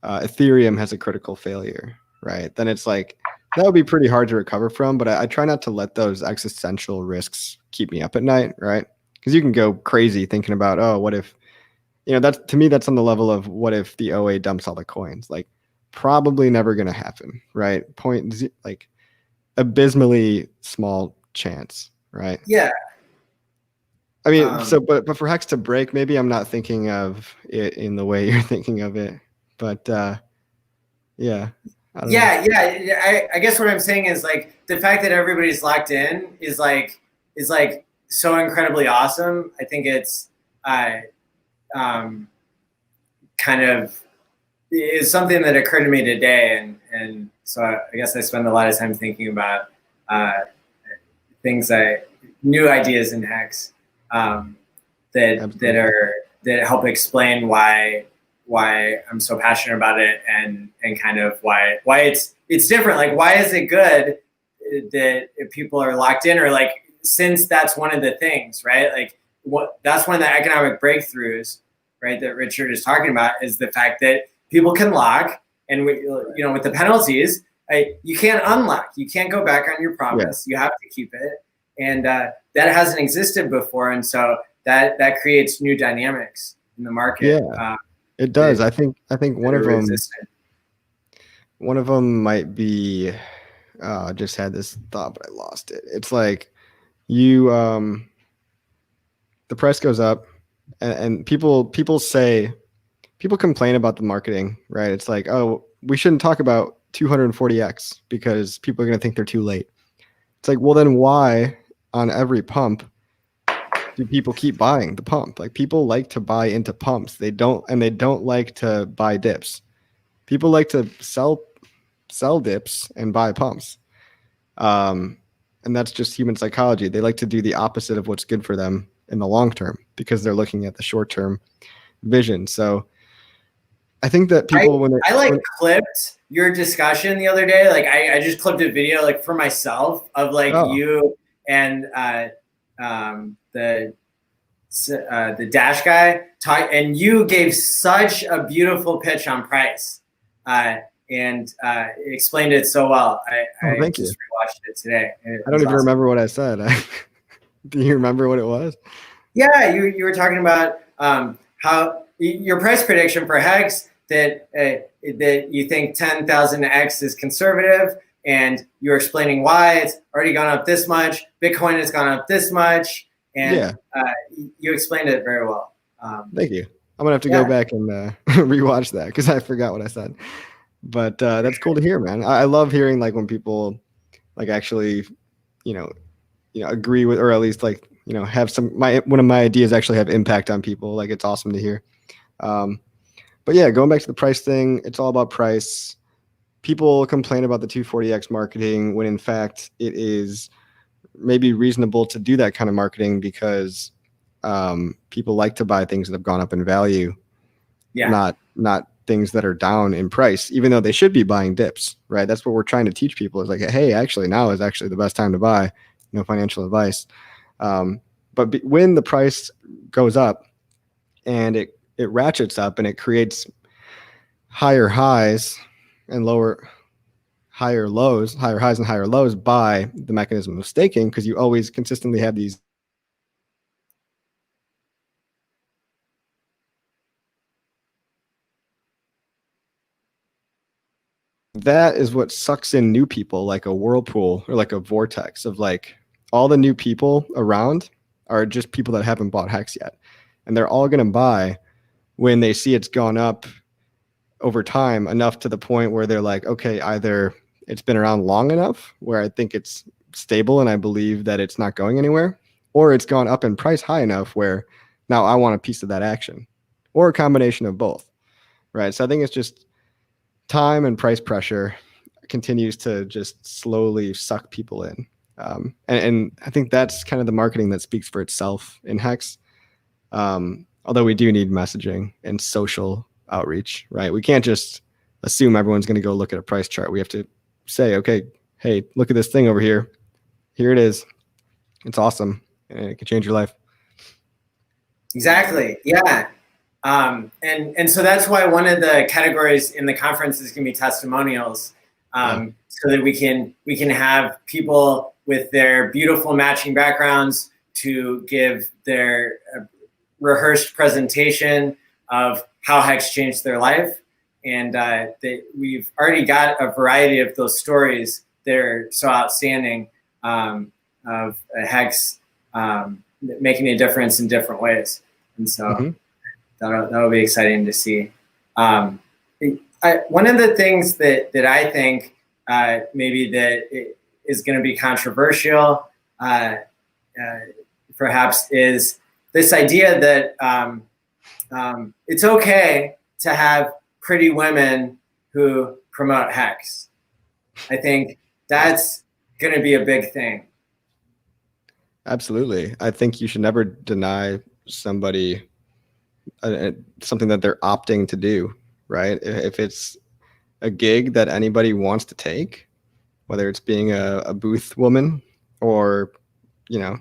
Ethereum has a critical failure, right? Then it's like that would be pretty hard to recover from. But I try not to let those existential risks keep me up at night, right? Because you can go crazy thinking about, oh, what if, that's to me, that's on the level of what if the OA dumps all the coins? Like, probably never going to happen, right? Like abysmally small chance, right? Yeah. I mean, but for Hex to break, maybe I'm not thinking of it in the way you're thinking of it. But yeah, I don't know. Yeah. I guess what I'm saying is like the fact that everybody's locked in is like so incredibly awesome. I think it's kind of is something that occurred to me today, and so I guess I spend a lot of time thinking about things new ideas in Hex that help explain why I'm so passionate about it, and kind of why it's different. Like, why is it good that if people are locked in, or like, since that's one of the things, right? Like, that's one of the economic breakthroughs, right, that Richard is talking about, is the fact that people can lock, and with the penalties, you can't unlock, you can't go back on your promise. Yeah. You have to keep it, and that hasn't existed before, and so that creates new dynamics in the market. Yeah, it does. I think one of them might be. I just had this thought, but I lost it. It's like the price goes up, and people complain about the marketing, right? It's like, oh, we shouldn't talk about 240x because people are going to think they're too late. It's like, well, then why on every pump do people keep buying the pump? Like, people like to buy into pumps. They don't like to buy dips. People like to sell dips and buy pumps. And that's just human psychology. They like to do the opposite of what's good for them in the long term because they're looking at the short term vision. So I think that people, clipped your discussion the other day. Like, I just clipped a video, like, for myself of like you and the Dash guy talk, and you gave such a beautiful pitch on price, and explained it so well. I thank just you. rewatched it today. I don't even remember what I said. Do you remember what it was? Yeah, you were talking about how your price prediction for Hex, that you think 10,000x is conservative, and you're explaining why it's already gone up this much. Bitcoin has gone up this much, and you explained it very well. Thank you. I'm gonna have to go back and rewatch that because I forgot what I said. But that's cool to hear, man. I love hearing like when people like actually, agree with, or at least like have one of my ideas actually have impact on people. Like, it's awesome to hear. But yeah, going back to the price thing, it's all about price. People complain about the 240x marketing when in fact it is maybe reasonable to do that kind of marketing because people like to buy things that have gone up in value, not things that are down in price, even though they should be buying dips, right? That's what we're trying to teach people is like, hey, actually now is actually the best time to buy. No financial advice. But when the price goes up and it ratchets up and it creates higher highs and higher highs and higher lows by the mechanism of staking, because you always consistently have these that is what sucks in new people like a whirlpool or like a vortex of like all the new people around are just people that haven't bought Hex yet. And they're all going to buy when they see it's gone up over time enough to the point where they're like, okay, either it's been around long enough where I think it's stable and I believe that it's not going anywhere, or it's gone up in price high enough where now I want a piece of that action, or a combination of both, right? So I think it's just time and price pressure continues to just slowly suck people in. And I think that's kind of the marketing that speaks for itself in Hex. Although we do need messaging and social outreach, right? We can't just assume everyone's going to go look at a price chart. We have to say, okay, hey, look at this thing over here. here it is. It's awesome. And it can change your life. Exactly. Yeah. And so that's why one of the categories in the conference is going to be testimonials, so that we can have people with their beautiful matching backgrounds to give their rehearsed presentation of how Hex changed their life. And we've already got a variety of those stories that are so outstanding, of Hex making a difference in different ways. And so that'll be exciting to see. One of the things that I think maybe that is going to be controversial, perhaps, is this idea that it's okay to have pretty women who promote Hex. I think that's going to be a big thing. Absolutely. I think you should never deny somebody something that they're opting to do, right? If it's a gig that anybody wants to take, whether it's being a booth woman or, you know,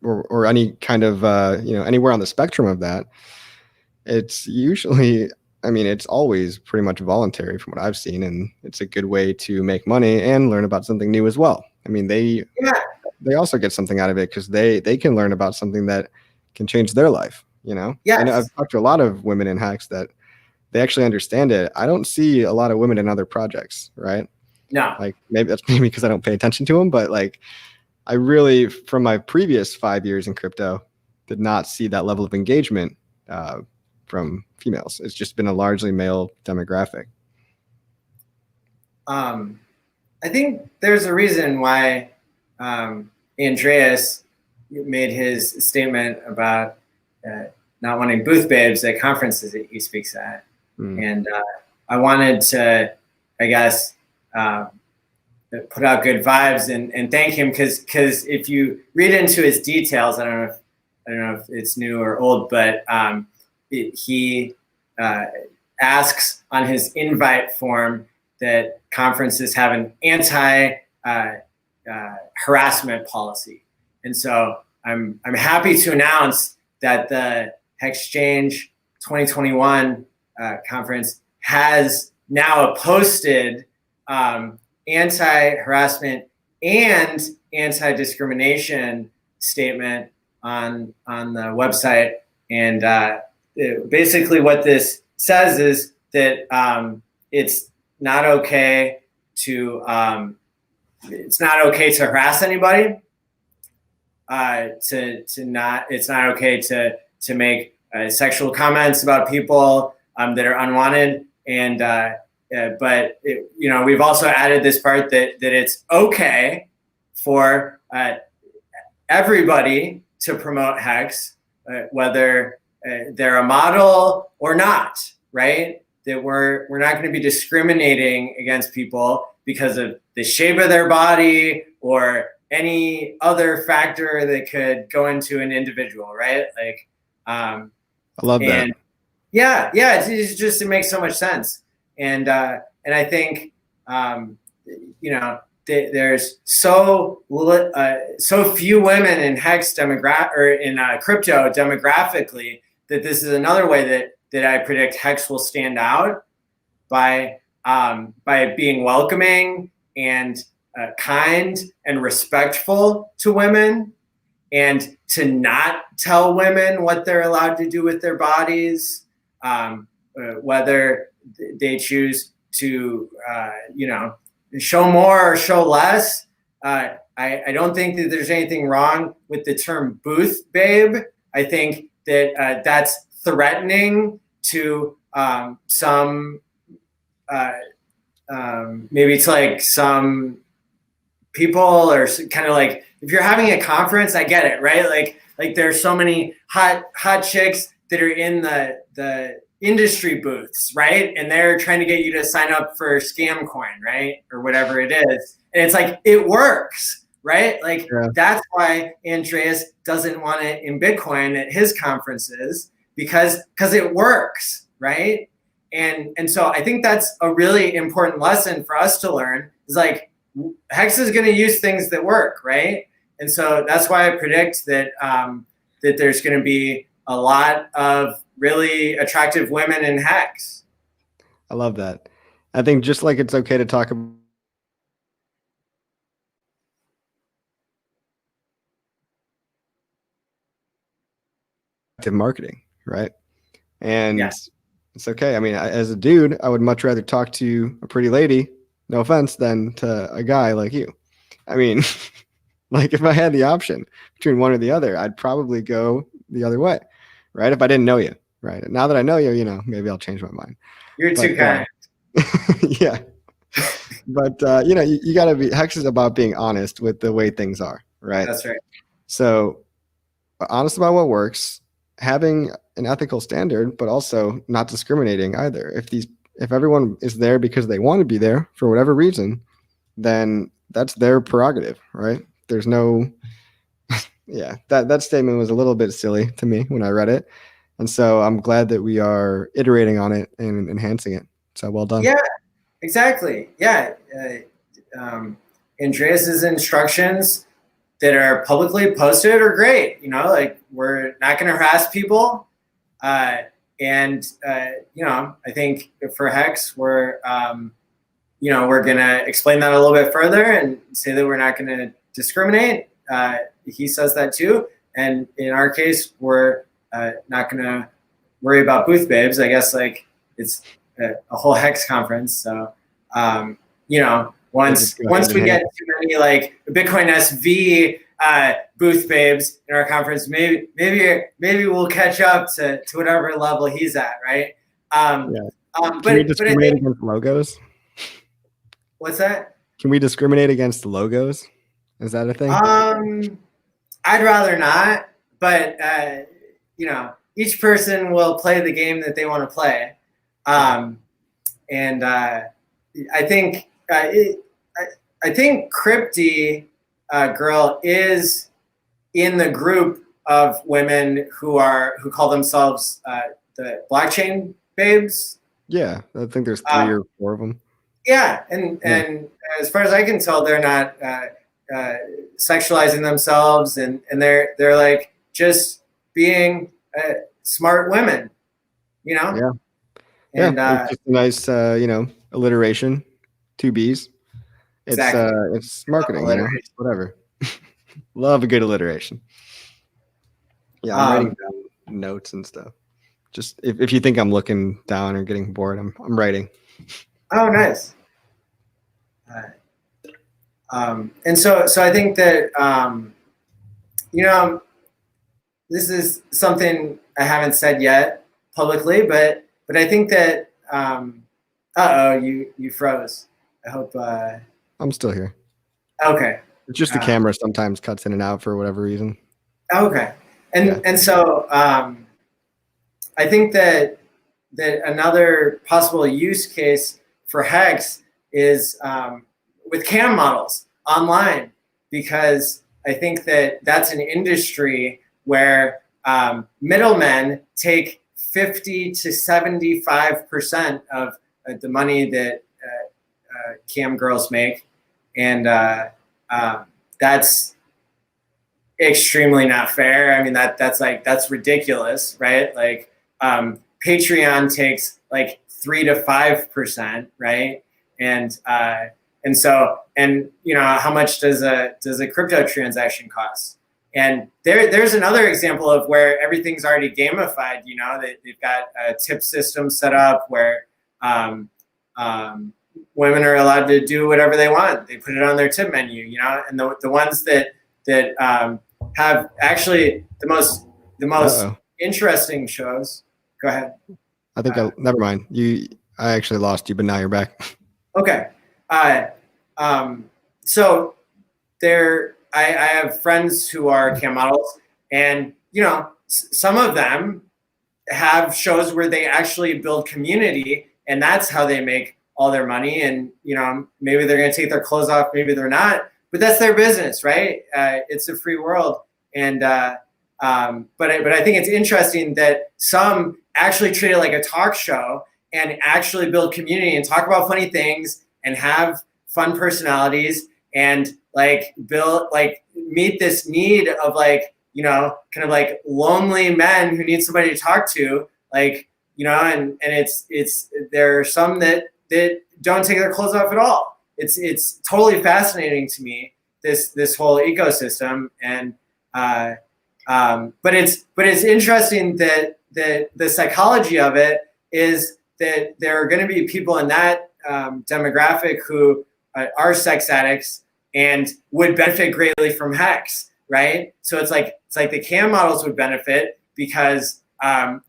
or any kind of, anywhere on the spectrum of that, it's usually, I mean, it's always pretty much voluntary from what I've seen. And it's a good way to make money and learn about something new as well. I mean, they also get something out of it because they can learn about something that can change their life, you know? Yes. I know I've talked to a lot of women in Hex that they actually understand it. I don't see a lot of women in other projects, right? No. Like maybe that's because I don't pay attention to them, but like I really, from my previous 5 years in crypto, did not see that level of engagement from females. It's just been a largely male demographic. I think there's a reason why Andreas made his statement about not wanting booth babes at conferences that he speaks at. And I wanted to, I guess, put out good vibes and thank him because if you read into his details, I don't know if it's new or old, but he asks on his invite form that conferences have an anti harassment policy. And so I'm happy to announce that the Hexchange 2021 conference has now posted anti-harassment and anti-discrimination statement on the website. And basically what this says is that it's not okay to harass anybody. It's not okay to make sexual comments about people that are unwanted. And but we've also added this part that it's okay for everybody to promote Hex, whether they're a model or not, right? That we're not going to be discriminating against people because of the shape of their body or any other factor that could go into an individual, right? Like, I love that. Yeah, it makes so much sense. And I think there's so few women in Hex or in crypto demographically that this is another way that I predict Hex will stand out by being welcoming and kind and respectful to women, and to not tell women what they're allowed to do with their bodies, whether they choose to show more or show less. I don't think that there's anything wrong with the term booth babe. I think that that's threatening to some maybe it's like some people, or kind of like if you're having a conference, I get it, right? Like there's so many hot chicks that are in the industry booths, right? And they're trying to get you to sign up for scam coin, right? Or whatever it is. And it's like, it works, right? Like That's why Andreas doesn't want it in Bitcoin at his conferences, because it works, right? And so I think that's a really important lesson for us to learn, is like, Hex is going to use things that work, right? And so that's why I predict that that there's going to be a lot of really attractive women in Hex. I love that. I think just like it's okay to talk about marketing, right? And Yeah. it's okay. I mean, as a dude, I would much rather talk to a pretty lady, no offense, than to a guy like you. I mean, like if I had the option between one or the other, I'd probably go the other way, right? If I didn't know you, right? Now that I know you, you know, maybe I'll change my mind. You're But too kind. yeah, but you know, you got to be. Hex is about being honest with the way things are, right? That's right. So honest about what works, having an ethical standard, but also not discriminating either. If everyone is there because they want to be there for whatever reason, then that's their prerogative, right? There's no yeah, that statement was a little bit silly to me when I read it. And so I'm glad that we are iterating on it and enhancing it. So well done. Yeah, exactly. Yeah. Andreas's instructions that are publicly posted are great. You know, like we're not going to harass people. And I think for Hex, we're going to explain that a little bit further and say that we're not going to discriminate. He says that too. And in our case, we're not going to worry about booth babes. I guess like it's a whole Hex conference. So, once we get too many like Bitcoin SV booth babes in our conference, maybe we'll catch up to whatever level he's at, right? Can we discriminate against logos? What's that? Can we discriminate against logos? Is that a thing? I'd rather not, but each person will play the game that they want to play, and I think Crypty girl is in the group of women who call themselves the blockchain babes. Yeah, I think there's 3 or 4 of them. Yeah, and as far as I can tell, they're not sexualizing themselves, and they're like just being smart women, you know. Yeah. And it's just a nice, alliteration, 2 B's. It's exactly. It's marketing, you know, whatever. Love a good alliteration. Yeah, I'm writing down notes and stuff. Just if you think I'm looking down or getting bored, I'm writing. Oh, nice. And so I think that this is something I haven't said yet publicly, but I think that you froze. I hope I'm still here. Okay. It's just the camera sometimes cuts in and out for whatever reason. Okay. And so I think that another possible use case for Hex is with cam models online, because I think that that's an industry where middlemen take 50 to 75% of the money that cam girls make, and that's extremely not fair. I mean, that's ridiculous, right? Like Patreon takes like 3 to 5%, right? And so how much does a crypto transaction cost? And there's another example of where everything's already gamified. You know, they've got a tip system set up where women are allowed to do whatever they want. They put it on their tip menu, you know, and the ones that have actually the most interesting shows. Go ahead. I think never mind. I actually lost you, but now you're back. Okay. So I have friends who are cam models, and some of them have shows where they actually build community, and that's how they make all their money. And maybe they're going to take their clothes off, maybe they're not, but that's their business, right? It's a free world, and but I think it's interesting that some actually treat it like a talk show and actually build community and talk about funny things and have fun personalities and like build, like meet this need of like, you know, kind of like lonely men who need somebody to talk to, like, you know, and it's there are some that don't take their clothes off at all. It's totally fascinating to me, this whole ecosystem. And but it's interesting that the psychology of it is that there are going to be people in that demographic who are sex addicts and would benefit greatly from Hex, right? So it's like the cam models would benefit because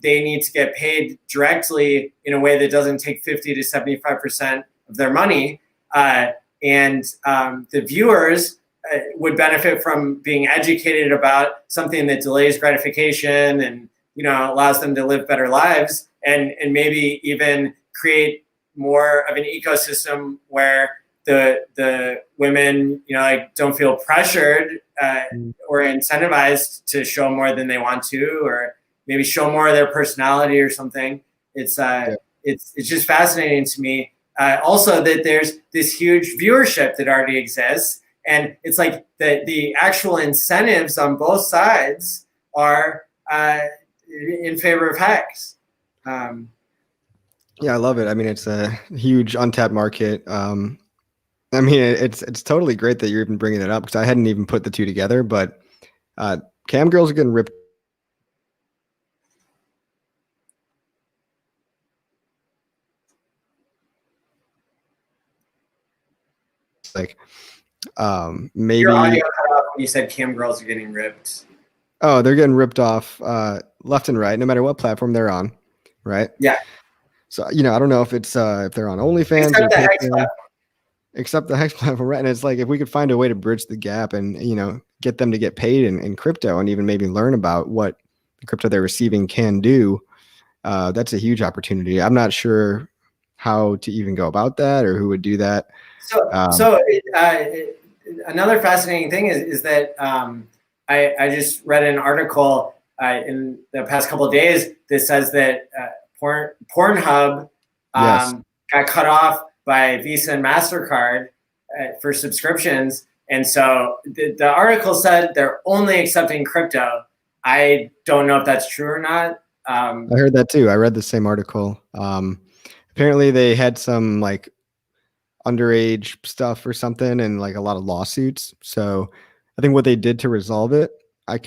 they need to get paid directly in a way that doesn't take 50 to 75% of their money, and the viewers would benefit from being educated about something that delays gratification and, you know, allows them to live better lives, and maybe even create more of an ecosystem where the women, you know, like don't feel pressured or incentivized to show more than they want to, or maybe show more of their personality or something. It's just fascinating to me. Also, that there's this huge viewership that already exists, and it's like the actual incentives on both sides are in favor of Hex. Yeah, I love it. I mean, it's a huge untapped market. I mean, it's totally great that you're even bringing it up, because I hadn't even put the two together. But cam girls are getting ripped. Like, maybe Your audio cut off when you said cam girls are getting ripped. Oh, they're getting ripped off left and right, no matter what platform they're on, right? Yeah. So, you know, I don't know if it's if they're on OnlyFans Except or the Hex Patreon, platform. except the Hex platform, right? And it's like, if we could find a way to bridge the gap and, you know, get them to get paid in crypto, and even maybe learn about what the crypto they're receiving can do, that's a huge opportunity. I'm not sure how to even go about that, or who would do that. Another fascinating thing is that I just read an article in the past couple of days that says that Pornhub Yes. got cut off by Visa and MasterCard for subscriptions. And so the article said they're only accepting crypto. I don't know if that's true or not. I heard that too. I read the same article. Apparently they had some like underage stuff or something, and like a lot of lawsuits. So I think what they did to resolve it, I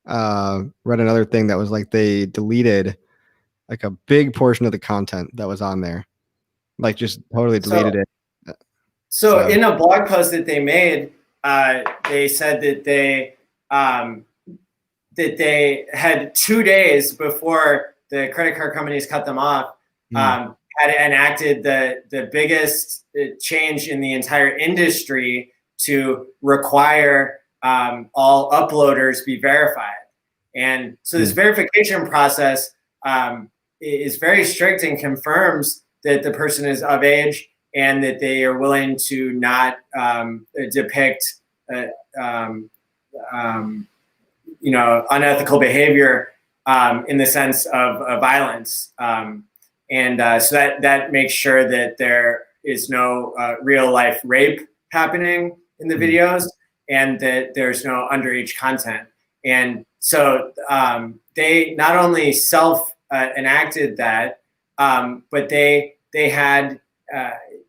read another thing that was like they deleted like a big portion of the content that was on there, like just totally deleted it. So in a blog post that they made, they said that they had 2 days before the credit card companies cut them off, had enacted the biggest change in the entire industry to require all uploaders be verified. And so this verification process is very strict and confirms that the person is of age and that they are willing to not depict you know, unethical behavior in the sense of violence. So that makes sure that there is no real life rape happening in the videos, and that there's no underage content. And so they not only enacted that, but they had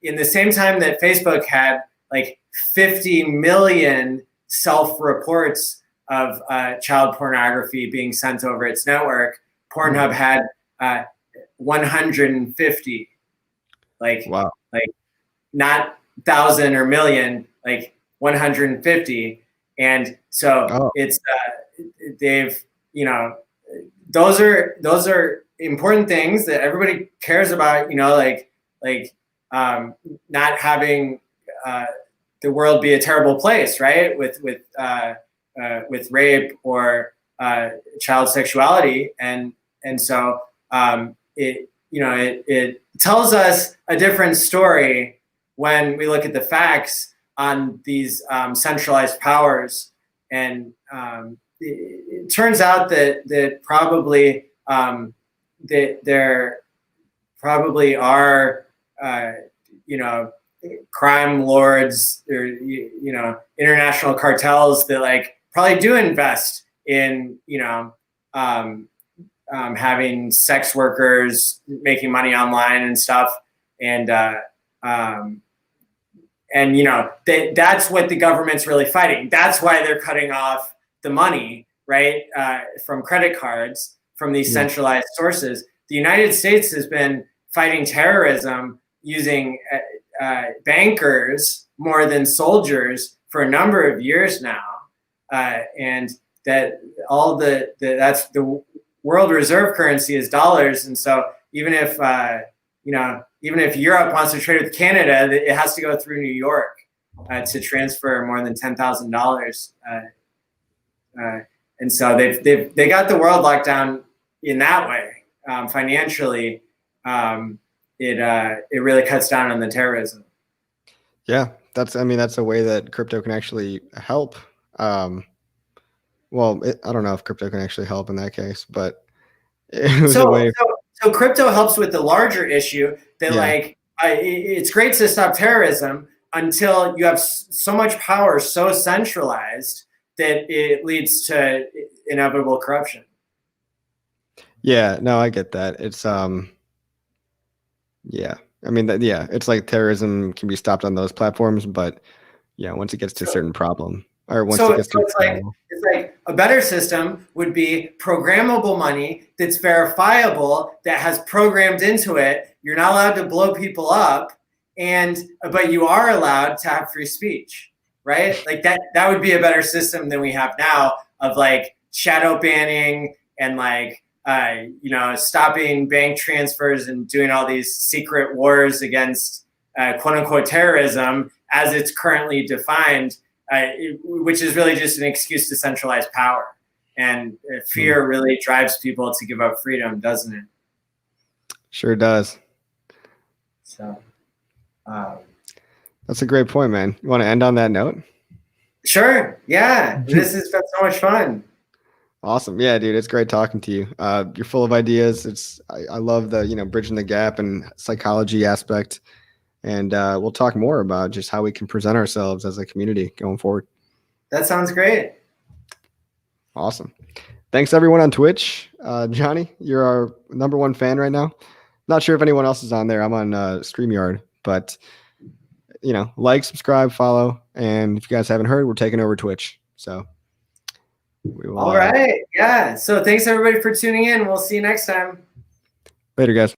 in the same time that Facebook had like 50 million self-reports of child pornography being sent over its network, Pornhub had 150. Like, wow. Like not 1,000 or million, like 150. And so it's they've, you know, those are important things that everybody cares about, you know, like not having the world be a terrible place, right? With rape or child sexuality, and so it tells us a different story when we look at the facts on these centralized powers. And it turns out that probably that there probably are crime lords or international cartels that like probably do invest in having sex workers making money online and stuff, and um, that's what the government's really fighting. That's why they're cutting off the money, right, from credit cards from these centralized sources. The United States has been fighting terrorism using bankers more than soldiers for a number of years now, and that that's the world reserve currency is dollars, and so even if even if Europe wants to trade with Canada, it has to go through New York to transfer more than $10,000. And so they got the world locked down in that way. Financially, it really cuts down on the terrorism. Yeah, that's a way that crypto can actually help. Well, I don't know if crypto can actually help in that case, but it was a way. So crypto helps with the larger issue that it's great to stop terrorism until you have so much power so centralized that it leads to inevitable corruption. Yeah, no, I get that. It's yeah. It's like terrorism can be stopped on those platforms, but yeah, once it gets to a certain problem, or once it gets to it's like a better system would be programmable money that's verifiable, that has programmed into it. You're not allowed to blow people up, but you are allowed to have free speech, right? Like that would be a better system than we have now of like shadow banning and like stopping bank transfers and doing all these secret wars against quote unquote terrorism as it's currently defined, which is really just an excuse to centralize power. And fear really drives people to give up freedom, doesn't it? Sure does. So that's a great point, man. You want to end on that note? Sure. Yeah. This has been so much fun. Awesome. Yeah, dude, it's great talking to you. You're full of ideas. I love the, bridging the gap and psychology aspect. And we'll talk more about just how we can present ourselves as a community going forward. That sounds great. Awesome. Thanks everyone on Twitch. Johnny, you're our #1 fan right now. Not sure if anyone else is on there. I'm on StreamYard, but like, subscribe, follow. And if you guys haven't heard, we're taking over Twitch. So we will. All right. Yeah. So thanks everybody for tuning in. We'll see you next time. Later, guys.